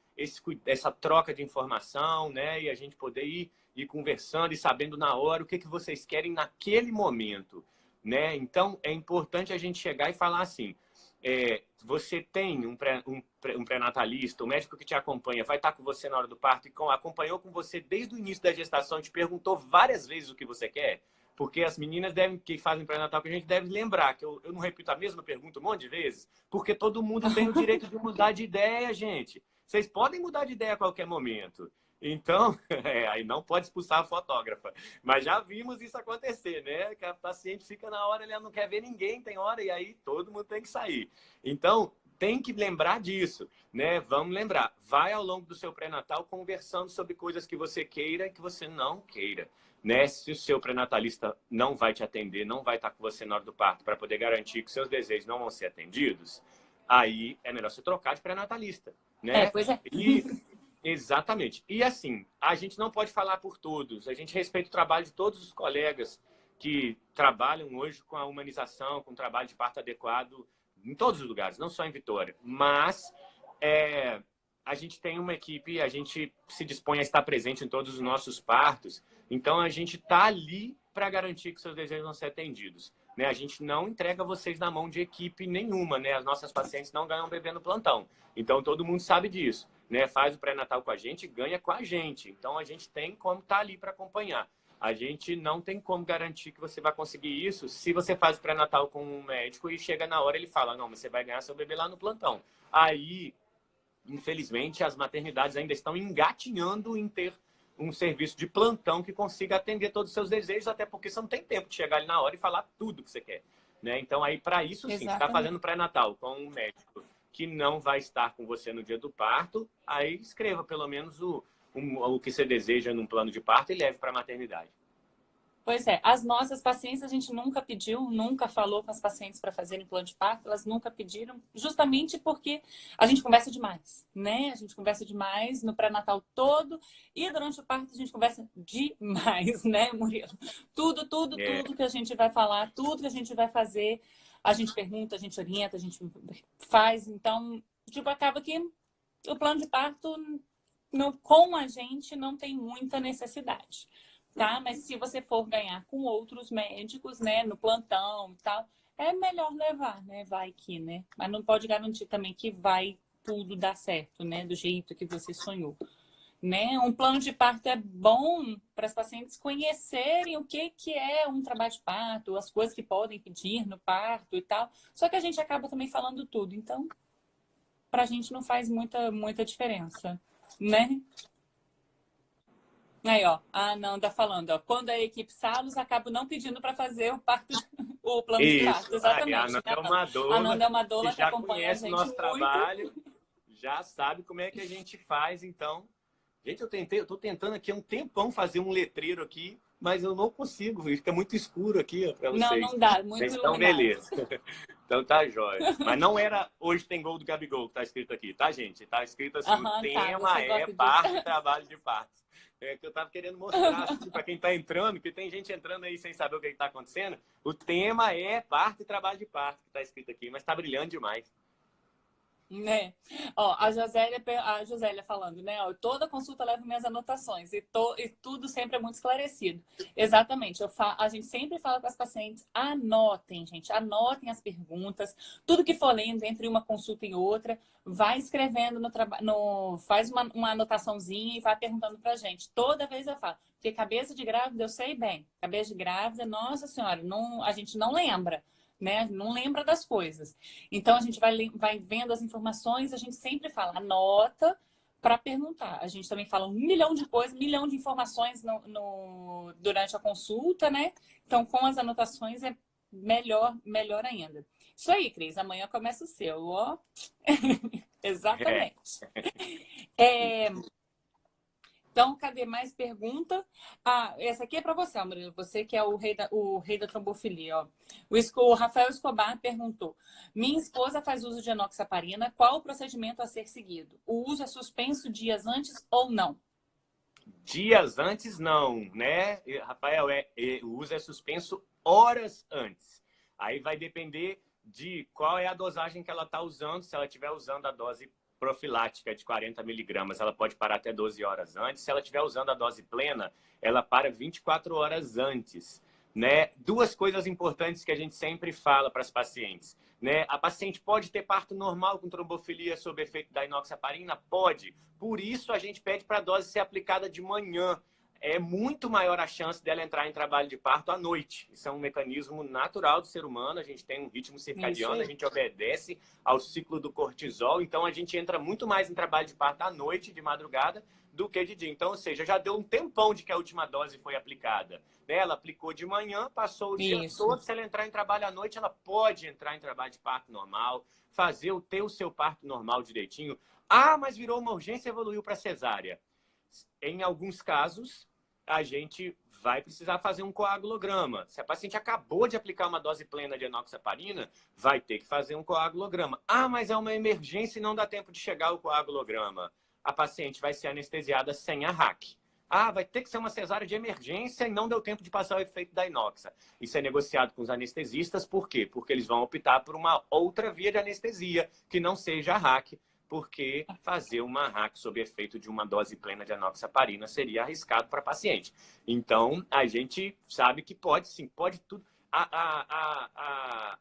essa troca de informação, né? E a gente poder ir conversando e sabendo na hora o que vocês querem naquele momento, né? Então, é importante a gente chegar e falar assim, você tem um pré-natalista, o médico que te acompanha vai estar com você na hora do parto e acompanhou com você desde o início da gestação, te perguntou várias vezes o que você quer, porque as meninas que fazem pré-natal que a gente deve lembrar, que eu não repito a mesma pergunta um monte de vezes, porque todo mundo tem o direito de mudar de ideia, gente. Vocês podem mudar de ideia a qualquer momento. Então, aí não pode expulsar a fotógrafa. Mas já vimos isso acontecer, né? Que a paciente fica na hora, ela não quer ver ninguém, tem hora, e aí todo mundo tem que sair. Então, tem que lembrar disso, né? Vamos lembrar. Vai ao longo do seu pré-natal conversando sobre coisas que você queira e que você não queira. Né? Se o seu pré-natalista não vai te atender, não vai estar com você na hora do parto para poder garantir que seus desejos não vão ser atendidos, aí é melhor você trocar de pré-natalista, né? Pois é. Exatamente. E assim, a gente não pode falar por todos. A gente respeita o trabalho de todos os colegas que trabalham hoje com a humanização, com o trabalho de parto adequado em todos os lugares, não só em Vitória. Mas a gente tem uma equipe, a gente se dispõe a estar presente em todos os nossos partos. Então, a gente está ali para garantir que seus desejos vão ser atendidos. Né? A gente não entrega vocês na mão de equipe nenhuma. Né? As nossas pacientes não ganham bebê no plantão. Então, todo mundo sabe disso. Né? Faz o pré-natal com a gente, ganha com a gente. Então, a gente tem como estar ali para acompanhar. A gente não tem como garantir que você vai conseguir isso se você faz o pré-natal com um médico e chega na hora ele fala, não, mas você vai ganhar seu bebê lá no plantão. Aí, infelizmente, as maternidades ainda estão engatinhando em ter um serviço de plantão que consiga atender todos os seus desejos, até porque você não tem tempo de chegar ali na hora e falar tudo que você quer, né? Então, aí, para isso, sim, você está fazendo pré-natal com um médico que não vai estar com você no dia do parto, aí escreva pelo menos o que você deseja num plano de parto e leve para a maternidade. Pois é, as nossas pacientes a gente nunca pediu, nunca falou com as pacientes para fazerem plano de parto, elas nunca pediram, justamente porque a gente conversa demais, né? A gente conversa demais no pré-natal todo e durante o parto a gente conversa demais, né, Murilo? Tudo que a gente vai falar, tudo que a gente vai fazer, a gente pergunta, a gente orienta, a gente faz, então, tipo, acaba que o plano de parto com a gente não tem muita necessidade. Tá? Mas se você for ganhar com outros médicos, né, no plantão e tal, é melhor levar, né? Vai que, né? Mas não pode garantir também que vai tudo dar certo, né? Do jeito que você sonhou, né? Um plano de parto é bom para as pacientes conhecerem o que é um trabalho de parto, as coisas que podem pedir no parto e tal. Só que a gente acaba também falando tudo, então para a gente não faz muita diferença, né? Aí, ó, a Ananda falando, ó, quando a equipe Salos acaba não pedindo para fazer o parto, o plano de parto, exatamente. A Ananda é uma doula, a Ananda é uma doula que já conhece o nosso trabalho, já sabe como é que a gente faz, então. Gente, eu tô tentando aqui há um tempão fazer um letreiro aqui, mas eu não consigo, fica muito escuro aqui para vocês. Não dá, muito então, iluminado. Beleza. Então tá jóia. Mas não era hoje tem gol do Gabigol que tá escrito aqui, tá, gente? Tá escrito assim, o tema é parto e trabalho de parto. É que eu tava querendo mostrar assim, para quem tá entrando, que tem gente entrando aí sem saber o que tá acontecendo. O tema é parto e trabalho de parto, que tá escrito aqui, mas tá brilhando demais. Né? Ó, a Josélia falando, né? Ó, toda consulta leva minhas anotações e tudo sempre é muito esclarecido. Exatamente. A gente sempre fala com as pacientes, anotem, gente, anotem as perguntas, tudo que for lendo entre uma consulta e outra, vai escrevendo faz uma anotaçãozinha e vai perguntando pra gente. Toda vez eu falo, porque cabeça de grávida eu sei bem, cabeça de grávida, nossa senhora, a gente não lembra. Né? Não lembra das coisas. Então, a gente vai vendo as informações, a gente sempre fala, anota para perguntar. A gente também fala 1 milhão de coisas, 1 milhão de informações durante a consulta, né? Então, com as anotações é melhor ainda. Isso aí, Cris, amanhã começa o seu, ó. Exatamente. Então, cadê mais pergunta? Essa aqui é para você, Murilo. Você que é o rei da trombofilia. Ó. O Rafael Escobar perguntou. Minha esposa faz uso de enoxaparina. Qual o procedimento a ser seguido? O uso é suspenso dias antes ou não? Dias antes, não, né? Rafael, o uso é suspenso horas antes. Aí vai depender de qual é a dosagem que ela está usando. Se ela estiver usando a dose profilática de 40 miligramas, ela pode parar até 12 horas antes. Se ela estiver usando a dose plena, ela para 24 horas antes, né? Duas coisas importantes que a gente sempre fala para as pacientes, né? A paciente pode ter parto normal com trombofilia sob efeito da enoxaparina? Pode. Por isso, a gente pede para a dose ser aplicada de manhã. É muito maior a chance dela entrar em trabalho de parto à noite. Isso é um mecanismo natural do ser humano. A gente tem um ritmo circadiano, a gente obedece ao ciclo do cortisol. Então, a gente entra muito mais em trabalho de parto à noite, de madrugada, do que de dia. Então, ou seja, já deu um tempão de que a última dose foi aplicada. Ela aplicou de manhã, passou o dia todo. Se ela entrar em trabalho à noite, ela pode entrar em trabalho de parto normal, ter o seu parto normal direitinho. Mas virou uma urgência e evoluiu para cesárea. Em alguns casos, a gente vai precisar fazer um coagulograma. Se a paciente acabou de aplicar uma dose plena de enoxaparina, vai ter que fazer um coagulograma. Mas é uma emergência e não dá tempo de chegar o coagulograma. A paciente vai ser anestesiada sem a RAC. Vai ter que ser uma cesárea de emergência e não deu tempo de passar o efeito da inoxa. Isso é negociado com os anestesistas. Por quê? Porque eles vão optar por uma outra via de anestesia, que não seja a RAC, porque fazer uma RAC sob efeito de uma dose plena de enoxaparina seria arriscado para a paciente. Então, a gente sabe que pode sim, pode tudo. A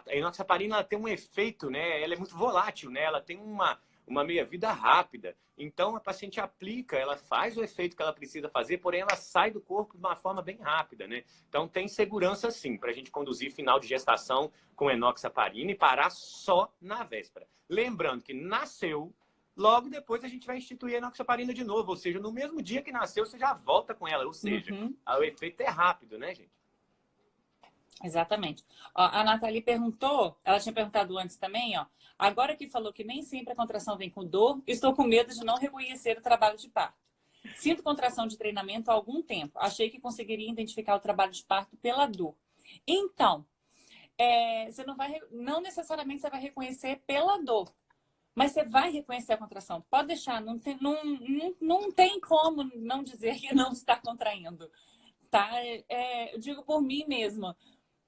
enoxaparina tem um efeito, né? Ela é muito volátil, né? Ela tem uma meia-vida rápida. Então, a paciente aplica, ela faz o efeito que ela precisa fazer, porém ela sai do corpo de uma forma bem rápida, né? Então, tem segurança sim, para a gente conduzir final de gestação com enoxaparina e parar só na véspera. Lembrando que nasceu, logo depois a gente vai instituir a enoxaparina de novo. Ou seja, no mesmo dia que nasceu, você já volta com ela. Ou seja, o efeito é rápido, né, gente? Exatamente. Ó, a Nathalie perguntou, ela tinha perguntado antes também, ó. Agora que falou que nem sempre a contração vem com dor, estou com medo de não reconhecer o trabalho de parto. Sinto contração de treinamento há algum tempo. Achei que conseguiria identificar o trabalho de parto pela dor. Então, você não necessariamente você vai reconhecer pela dor, mas você vai reconhecer a contração. Pode deixar, não tem como não dizer que não está contraindo. Tá? Eu digo por mim mesma.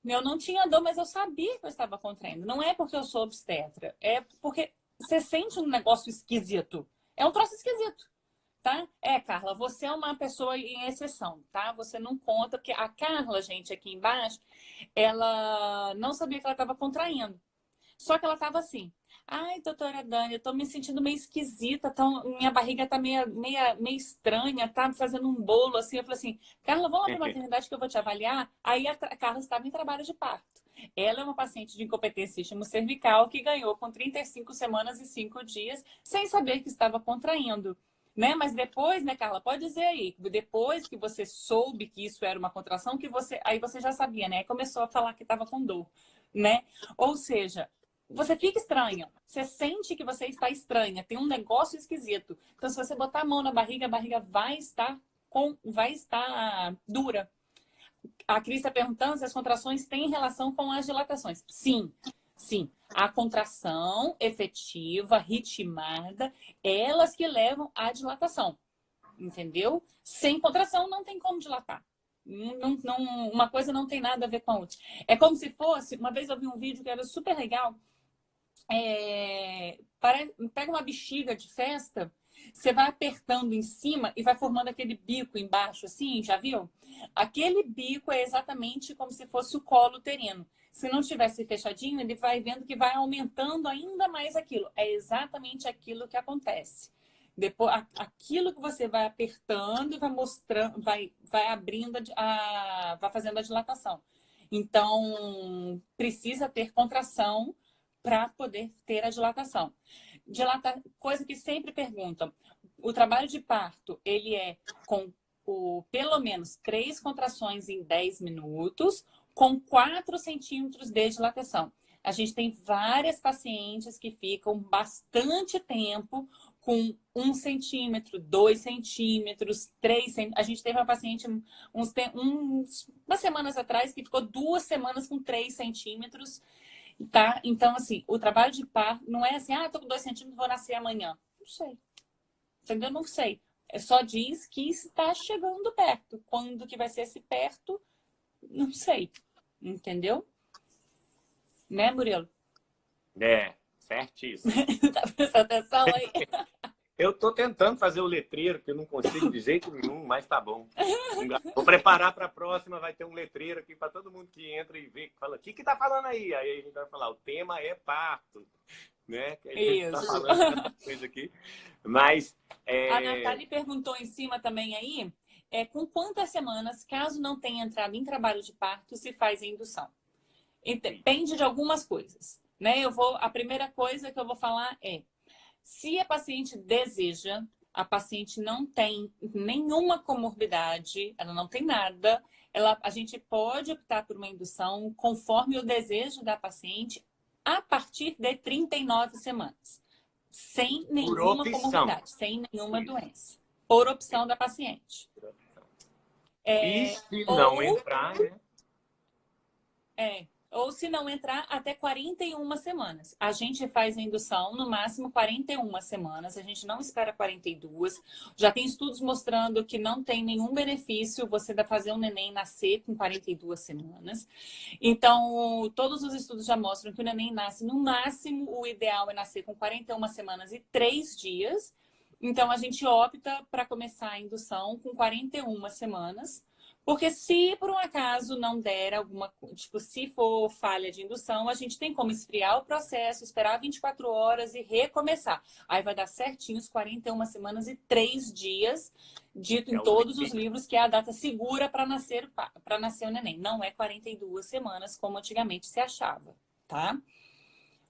Eu não tinha dor, mas eu sabia que eu estava contraindo. Não é porque eu sou obstetra, é porque você sente um negócio esquisito. É um troço esquisito, tá? Carla, você é uma pessoa em exceção, tá? Você não conta, porque a Carla, gente, aqui embaixo, ela não sabia que ela estava contraindo. Só que ela estava assim. Ai, doutora Dani, eu tô me sentindo meio esquisita, minha barriga tá meio estranha, tá fazendo um bolo assim. Eu falei assim, Carla, vamos lá pra maternidade que eu vou te avaliar. Aí a Carla estava em trabalho de parto. Ela é uma paciente de incompetência cervical que ganhou com 35 semanas e 5 dias, sem saber que estava contraindo. Né? Mas depois, né, Carla, pode dizer aí, depois que você soube que isso era uma contração, aí você já sabia, né? Começou a falar que estava com dor, né? Ou seja, você fica estranha. Você sente que você está estranha. Tem um negócio esquisito. Então, se você botar a mão na barriga, a barriga vai estar dura. A Cris está perguntando se as contrações têm relação com as dilatações. Sim, sim. A contração efetiva, ritmada, elas que levam à dilatação. Entendeu? Sem contração não tem como dilatar. Uma coisa não tem nada a ver com a outra. É como se fosse... Uma vez eu vi um vídeo que era super legal. Pega uma bexiga de festa, você vai apertando em cima e vai formando aquele bico embaixo, assim, já viu? Aquele bico é exatamente como se fosse o colo uterino. Se não tivesse fechadinho, ele vai vendo que vai aumentando ainda mais aquilo. É exatamente aquilo que acontece. Depois, aquilo que você vai apertando e vai mostrando, vai abrindo, vai fazendo a dilatação. Então, precisa ter contração para poder ter a dilatação. Coisa que sempre perguntam. O trabalho de parto, ele é com pelo menos 3 contrações em 10 minutos, com 4 centímetros de dilatação. A gente tem várias pacientes que ficam bastante tempo com 1 centímetro, 2 centímetros, 3 centímetros. A gente teve uma paciente umas semanas atrás que ficou 2 semanas com 3 centímetros. Tá? Então, assim, o trabalho de parto não é assim, tô com 2 centímetros, vou nascer amanhã. Não sei. Entendeu? Não sei. Só diz que está chegando perto. Quando que vai ser esse perto, não sei. Entendeu? Né, Murilo? Certíssimo. Tá prestando atenção aí? Eu tô tentando fazer o letreiro, que eu não consigo de jeito nenhum, mas tá bom. Vou preparar para a próxima, vai ter um letreiro aqui para todo mundo que entra e vê, que fala, o que tá falando aí? Aí a gente vai falar, o tema é parto, né? Que a gente tá falando essa coisa aqui. Mas... A Nathalie perguntou em cima também aí, com quantas semanas, caso não tenha entrado em trabalho de parto, se faz a indução? Depende de algumas coisas, né? A primeira coisa que eu vou falar é, se a paciente deseja, a paciente não tem nenhuma comorbidade, ela não tem nada, a gente pode optar por uma indução conforme o desejo da paciente a partir de 39 semanas. Sem nenhuma comorbidade, sem nenhuma doença. Por opção da paciente. E se não entrar, né? Ou se não entrar, até 41 semanas. A gente faz a indução no máximo 41 semanas, a gente não espera 42. Já tem estudos mostrando que não tem nenhum benefício você fazer um neném nascer com 42 semanas. Então, todos os estudos já mostram que o neném nasce, no máximo, o ideal é nascer com 41 semanas e 3 dias. Então, a gente opta para começar a indução com 41 semanas. Porque se por um acaso não der alguma, se for falha de indução, a gente tem como esfriar o processo, esperar 24 horas e recomeçar. Aí vai dar certinho os 41 semanas e 3 dias, dito em todos os livros que é a data segura para nascer o neném. Não é 42 semanas como antigamente se achava, tá?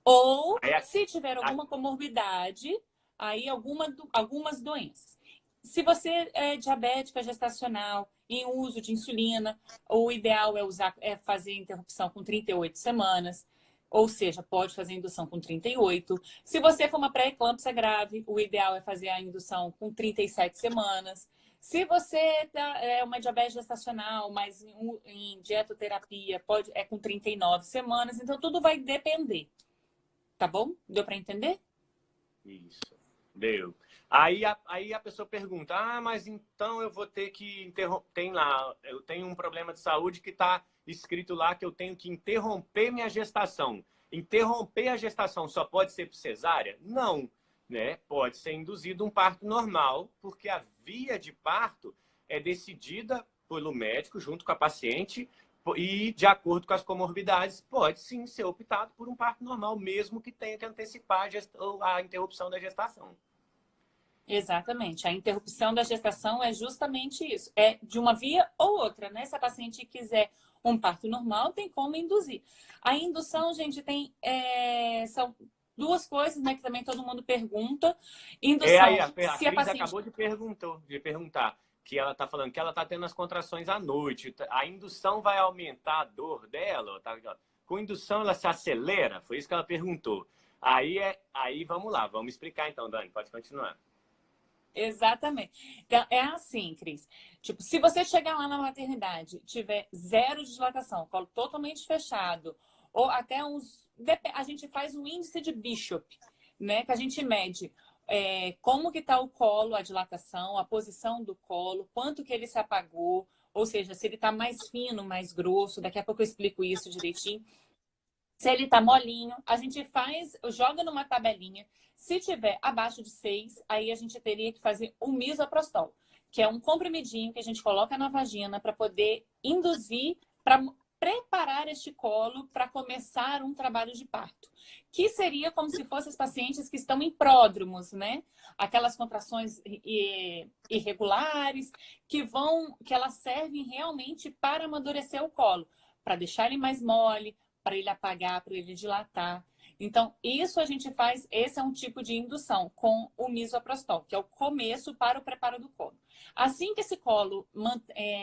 Ou se tiver alguma comorbidade, aí algumas doenças. Se você é diabética gestacional, em uso de insulina, o ideal é fazer interrupção com 38 semanas, ou seja, pode fazer indução com 38. Se você for uma pré-eclâmpsia grave, o ideal é fazer a indução com 37 semanas. Se você é uma diabetes gestacional, mas em dietoterapia, é com 39 semanas. Então, tudo vai depender. Tá bom? Deu para entender? Isso. Deu. Aí a pessoa pergunta, mas então eu vou ter que interromper. Eu tenho um problema de saúde que está escrito lá que eu tenho que interromper minha gestação. Interromper a gestação só pode ser por cesárea? Não, né? Pode ser induzido um parto normal, porque a via de parto é decidida pelo médico junto com a paciente e, de acordo com as comorbidades, pode sim ser optado por um parto normal, mesmo que tenha que antecipar a interrupção da gestação. Exatamente. A interrupção da gestação é justamente isso. É de uma via ou outra, né? Se a paciente quiser um parto normal, tem como induzir. A indução, gente, são duas coisas, né? Que também todo mundo pergunta. Indução, a Cris acabou de perguntar que ela está falando que ela está tendo as contrações à noite. A indução vai aumentar a dor dela? Com indução ela se acelera? Foi isso que ela perguntou. Aí vamos lá, vamos explicar então, Dani, pode continuar. Exatamente. Então, é assim, Cris. Tipo, se você chegar lá na maternidade, tiver zero de dilatação, colo totalmente fechado, ou até a gente faz um índice de Bishop, né? Que a gente mede como que tá o colo, a dilatação, a posição do colo, quanto que ele se apagou, ou seja, se ele tá mais fino, mais grosso, daqui a pouco eu explico isso direitinho. Se ele tá molinho, a gente joga numa tabelinha. Se tiver abaixo de 6, aí a gente teria que fazer o misoprostol, que é um comprimidinho que a gente coloca na vagina para poder induzir, para preparar este colo para começar um trabalho de parto. Que seria como se fossem os pacientes que estão em pródromos, né? Aquelas contrações irregulares que elas servem realmente para amadurecer o colo, para deixar ele mais mole, para ele apagar, para ele dilatar. Então, isso a gente faz, esse é um tipo de indução com o misoprostol, que é o começo para o preparo do colo. Assim que esse colo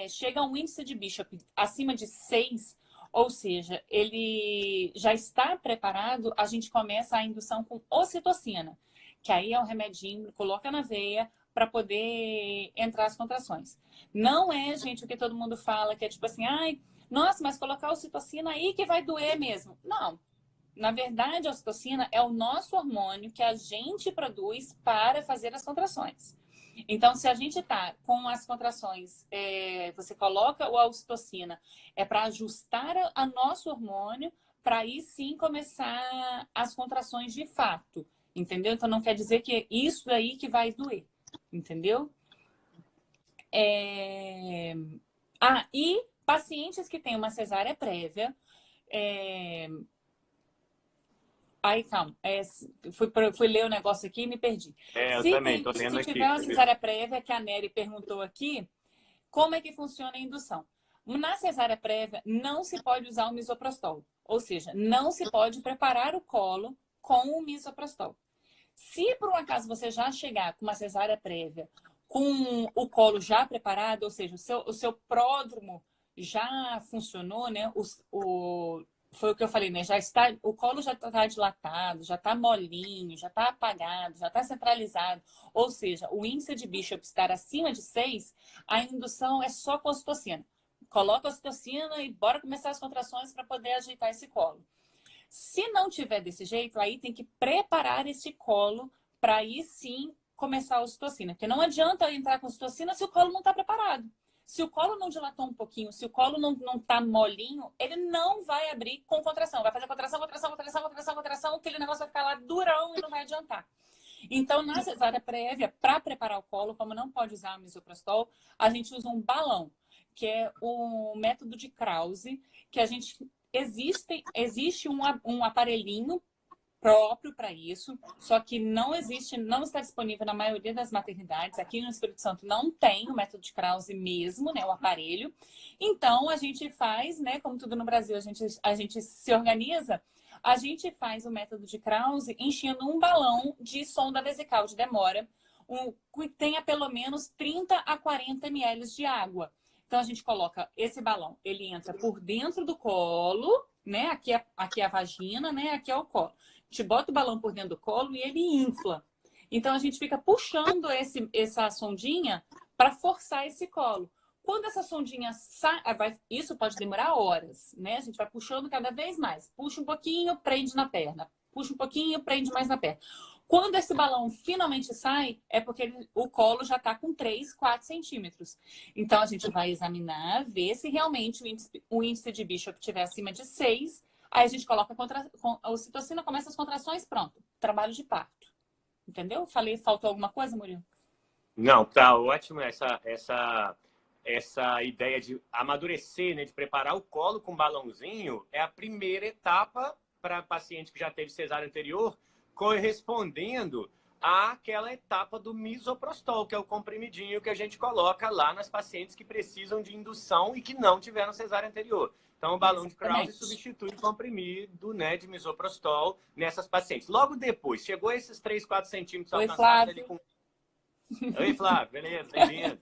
chega a um índice de Bishop acima de 6, ou seja, ele já está preparado, a gente começa a indução com ocitocina, que aí é um remedinho, coloca na veia para poder entrar as contrações. Não é, gente, o que todo mundo fala, que é tipo assim, nossa, mas colocar ocitocina aí que vai doer mesmo. Não. Na verdade, a ocitocina é o nosso hormônio que a gente produz para fazer as contrações. Então, se a gente está com as contrações, você coloca a ocitocina, é para ajustar a nosso hormônio, para aí sim começar as contrações de fato. Entendeu? Então, não quer dizer que é isso aí que vai doer. Entendeu? E pacientes que têm uma cesárea prévia, calma. Fui ler o negócio aqui e me perdi. Eu também tô lendo aqui. Se tiver uma cesárea prévia, que a Nery perguntou aqui, como é que funciona a indução? Na cesárea prévia, não se pode usar o misoprostol. Ou seja, não se pode preparar o colo com o misoprostol. Se por um acaso você já chegar com uma cesárea prévia, com o colo já preparado, ou seja, o seu pródromo já funcionou, né? Foi o que eu falei, né? O colo já está dilatado, já está molinho, já está apagado, já está centralizado. Ou seja, o índice de Bishop estar acima de 6, a indução é só com ocitocina. Coloca a ocitocina e bora começar as contrações para poder ajeitar esse colo. Se não tiver desse jeito, aí tem que preparar esse colo para aí sim começar a ocitocina. Porque não adianta entrar com ocitocina se o colo não está preparado. Se o colo não dilatou um pouquinho, se o colo não tá molinho, ele não vai abrir com contração. Vai fazer contração, aquele negócio vai ficar lá durão e não vai adiantar. Então, na cesárea prévia, para preparar o colo, como não pode usar o misoprostol, a gente usa um balão, que é o método de Krause, que a gente... Existe um aparelhinho próprio para isso, só que não está disponível na maioria das maternidades. Aqui no Espírito Santo não tem o método de Krause mesmo, né, o aparelho. Então, a gente faz, né, como tudo no Brasil, a gente se organiza, A gente faz o método de Krause enchendo um balão de sonda vesical de demora, que tenha pelo menos 30 a 40 ml de água. Então, a gente coloca esse balão, ele entra por dentro do colo, né? Aqui é a vagina, né? Aqui é o colo. A gente bota o balão por dentro do colo e ele infla. Então, a gente fica puxando essa sondinha para forçar esse colo. Quando essa sondinha sai, isso pode demorar horas, né? A gente vai puxando cada vez mais. Puxa um pouquinho, prende na perna. Puxa um pouquinho, prende mais na perna. Quando esse balão finalmente sai, é porque o colo já está com 3, 4 centímetros. Então, a gente vai examinar, ver se realmente o índice de Bishop estiver acima de 6. Aí a gente coloca a ocitocina, começa as contrações, pronto. Trabalho de parto. Entendeu? Faltou alguma coisa, Murilo? Não, tá ótimo essa ideia de amadurecer, né, de preparar o colo com balãozinho, é a primeira etapa para paciente que já teve cesárea anterior, correspondendo àquela etapa do misoprostol, que é o comprimidinho que a gente coloca lá nas pacientes que precisam de indução e que não tiveram cesárea anterior. Então, o balão de Krause substitui o comprimido, né, de misoprostol nessas pacientes. Logo depois, chegou esses 3, 4 centímetros alcançados ali com... Oi, Flávio, beleza, bem-vindo.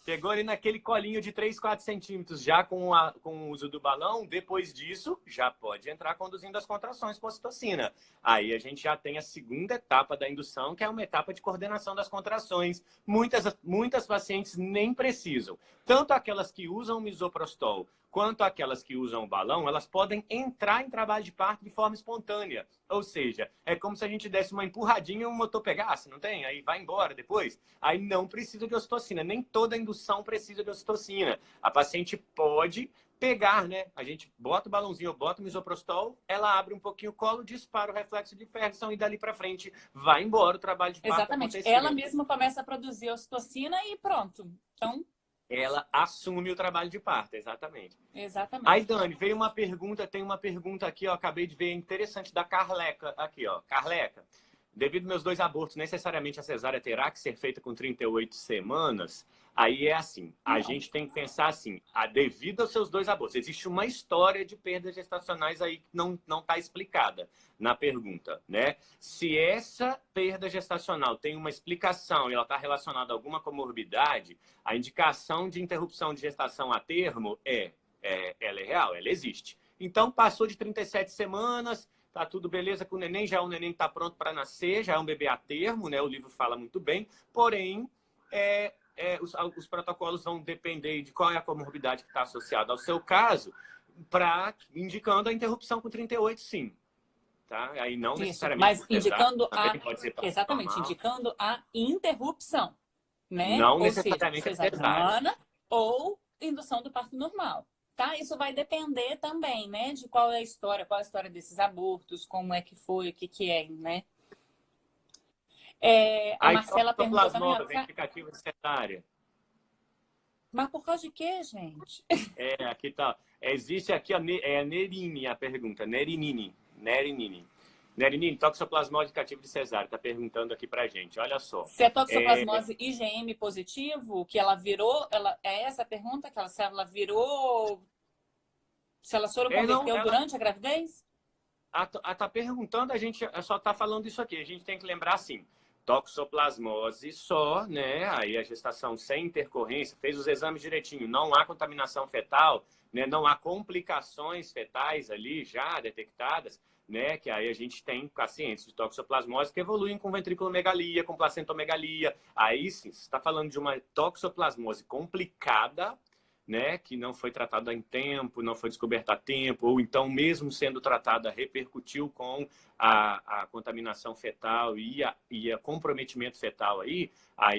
Chegou ali naquele colinho de 3, 4 centímetros já com o uso do balão. Depois disso, já pode entrar conduzindo as contrações com ocitocina. Aí a gente já tem a segunda etapa da indução, que é uma etapa de coordenação das contrações. Muitas pacientes nem precisam. Tanto aquelas que usam misoprostol quanto aquelas que usam o balão, elas podem entrar em trabalho de parto de forma espontânea. Ou seja, é como se a gente desse uma empurradinha e o motor pegasse, não tem? Aí vai embora depois. Aí não precisa de ocitocina. Nem toda indução precisa de ocitocina. A paciente pode pegar, né? A gente bota o balãozinho, bota o misoprostol, ela abre um pouquinho o colo, dispara o reflexo de Ferguson e dali para frente vai embora o trabalho de parto. Exatamente. Ela mesma começa a produzir ocitocina e pronto. Então... ela assume o trabalho de parto, exatamente. Exatamente. Aí, Dani, veio uma pergunta, tem uma pergunta aqui, ó, acabei de ver, interessante, da Carleca, aqui, ó. Carleca, devido aos meus 2 abortos, necessariamente a cesárea terá que ser feita com 38 semanas? Aí é assim, a gente tem que pensar assim, devido aos seus 2 abortos, existe uma história de perdas gestacionais aí que não está explicada na pergunta, né? Se essa perda gestacional tem uma explicação e ela está relacionada a alguma comorbidade, a indicação de interrupção de gestação a termo ela é real, ela existe. Então, passou de 37 semanas, tá tudo beleza com o neném, já o neném está pronto para nascer, já é um bebê a termo, né? O livro fala muito bem, porém, os protocolos vão depender de qual é a comorbidade que está associada ao seu caso, indicando a interrupção com 38, sim. Tá? Aí não isso, necessariamente. mas indicando exatamente, normal. indicando a interrupção, né? Não ou necessariamente seja, cesariana ou indução do parto normal. Tá? Isso vai depender também, né? De qual é a história desses abortos, como é que foi, o que é, né? A Marcela perguntou também... Explicativa de cesárea. Mas por causa de quê, gente? Aqui tá. Existe aqui a Nerine, a pergunta. Nerinini, toxoplasmose cativo de cesárea. Tá perguntando aqui pra gente. Olha só. Se é toxoplasmose IgM positivo, que ela virou... é essa a pergunta? Se ela virou... Se ela soroconverteu durante a gravidez? Tá perguntando, a gente só tá falando isso aqui. A gente tem que lembrar assim. Toxoplasmose só, né? Aí a gestação sem intercorrência, fez os exames direitinho, não há contaminação fetal, né? Não há complicações fetais ali já detectadas, né? Que aí a gente tem pacientes de toxoplasmose que evoluem com ventriculomegalia, com placentomegalia. Aí sim, você está falando de uma toxoplasmose complicada, né, que não foi tratada em tempo, não foi descoberta a tempo, ou então, mesmo sendo tratada, repercutiu com a contaminação fetal e a comprometimento fetal aí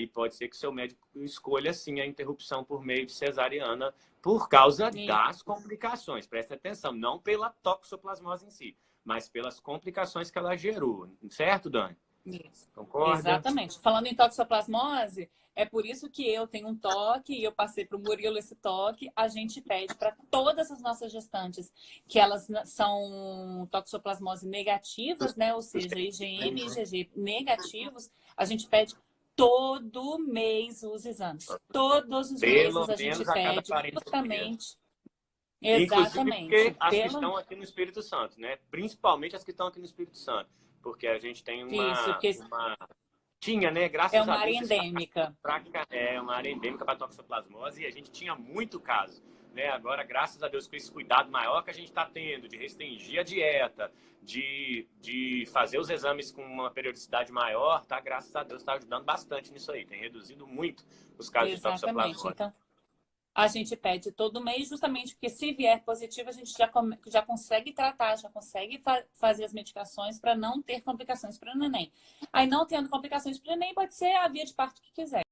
pode ser que seu médico escolha, sim, a interrupção por meio de cesariana por causa das complicações. Presta atenção, não pela toxoplasmose em si, mas pelas complicações que ela gerou. Certo, Dani? Isso. Concorda? Exatamente. Falando em toxoplasmose, é por isso que eu tenho um toque e eu passei para o Murilo esse toque. A gente pede para todas as nossas gestantes que elas são toxoplasmose negativas, né? Ou seja, IgM e IgG negativos. A gente pede todo mês os exames. Todos os meses a gente pede justamente Inclusive porque Exatamente. as que estão aqui no Espírito Santo, né? Principalmente as que estão aqui no Espírito Santo. Porque a gente tem Isso, porque tinha, né? é Graças uma a área Deus, endêmica. é uma área endêmica para toxoplasmose e a gente tinha muito caso. Né? Agora, graças a Deus, com esse cuidado maior que a gente está tendo de restringir a dieta, de fazer os exames com uma periodicidade maior, tá? Graças a Deus, está ajudando bastante nisso aí. Tem reduzido muito os casos de Exatamente. toxoplasmose. Então, a gente pede todo mês, justamente porque se vier positivo, a gente já consegue tratar, já consegue fazer as medicações para não ter complicações para o neném. Aí, não tendo complicações para o neném, pode ser a via de parto que quiser.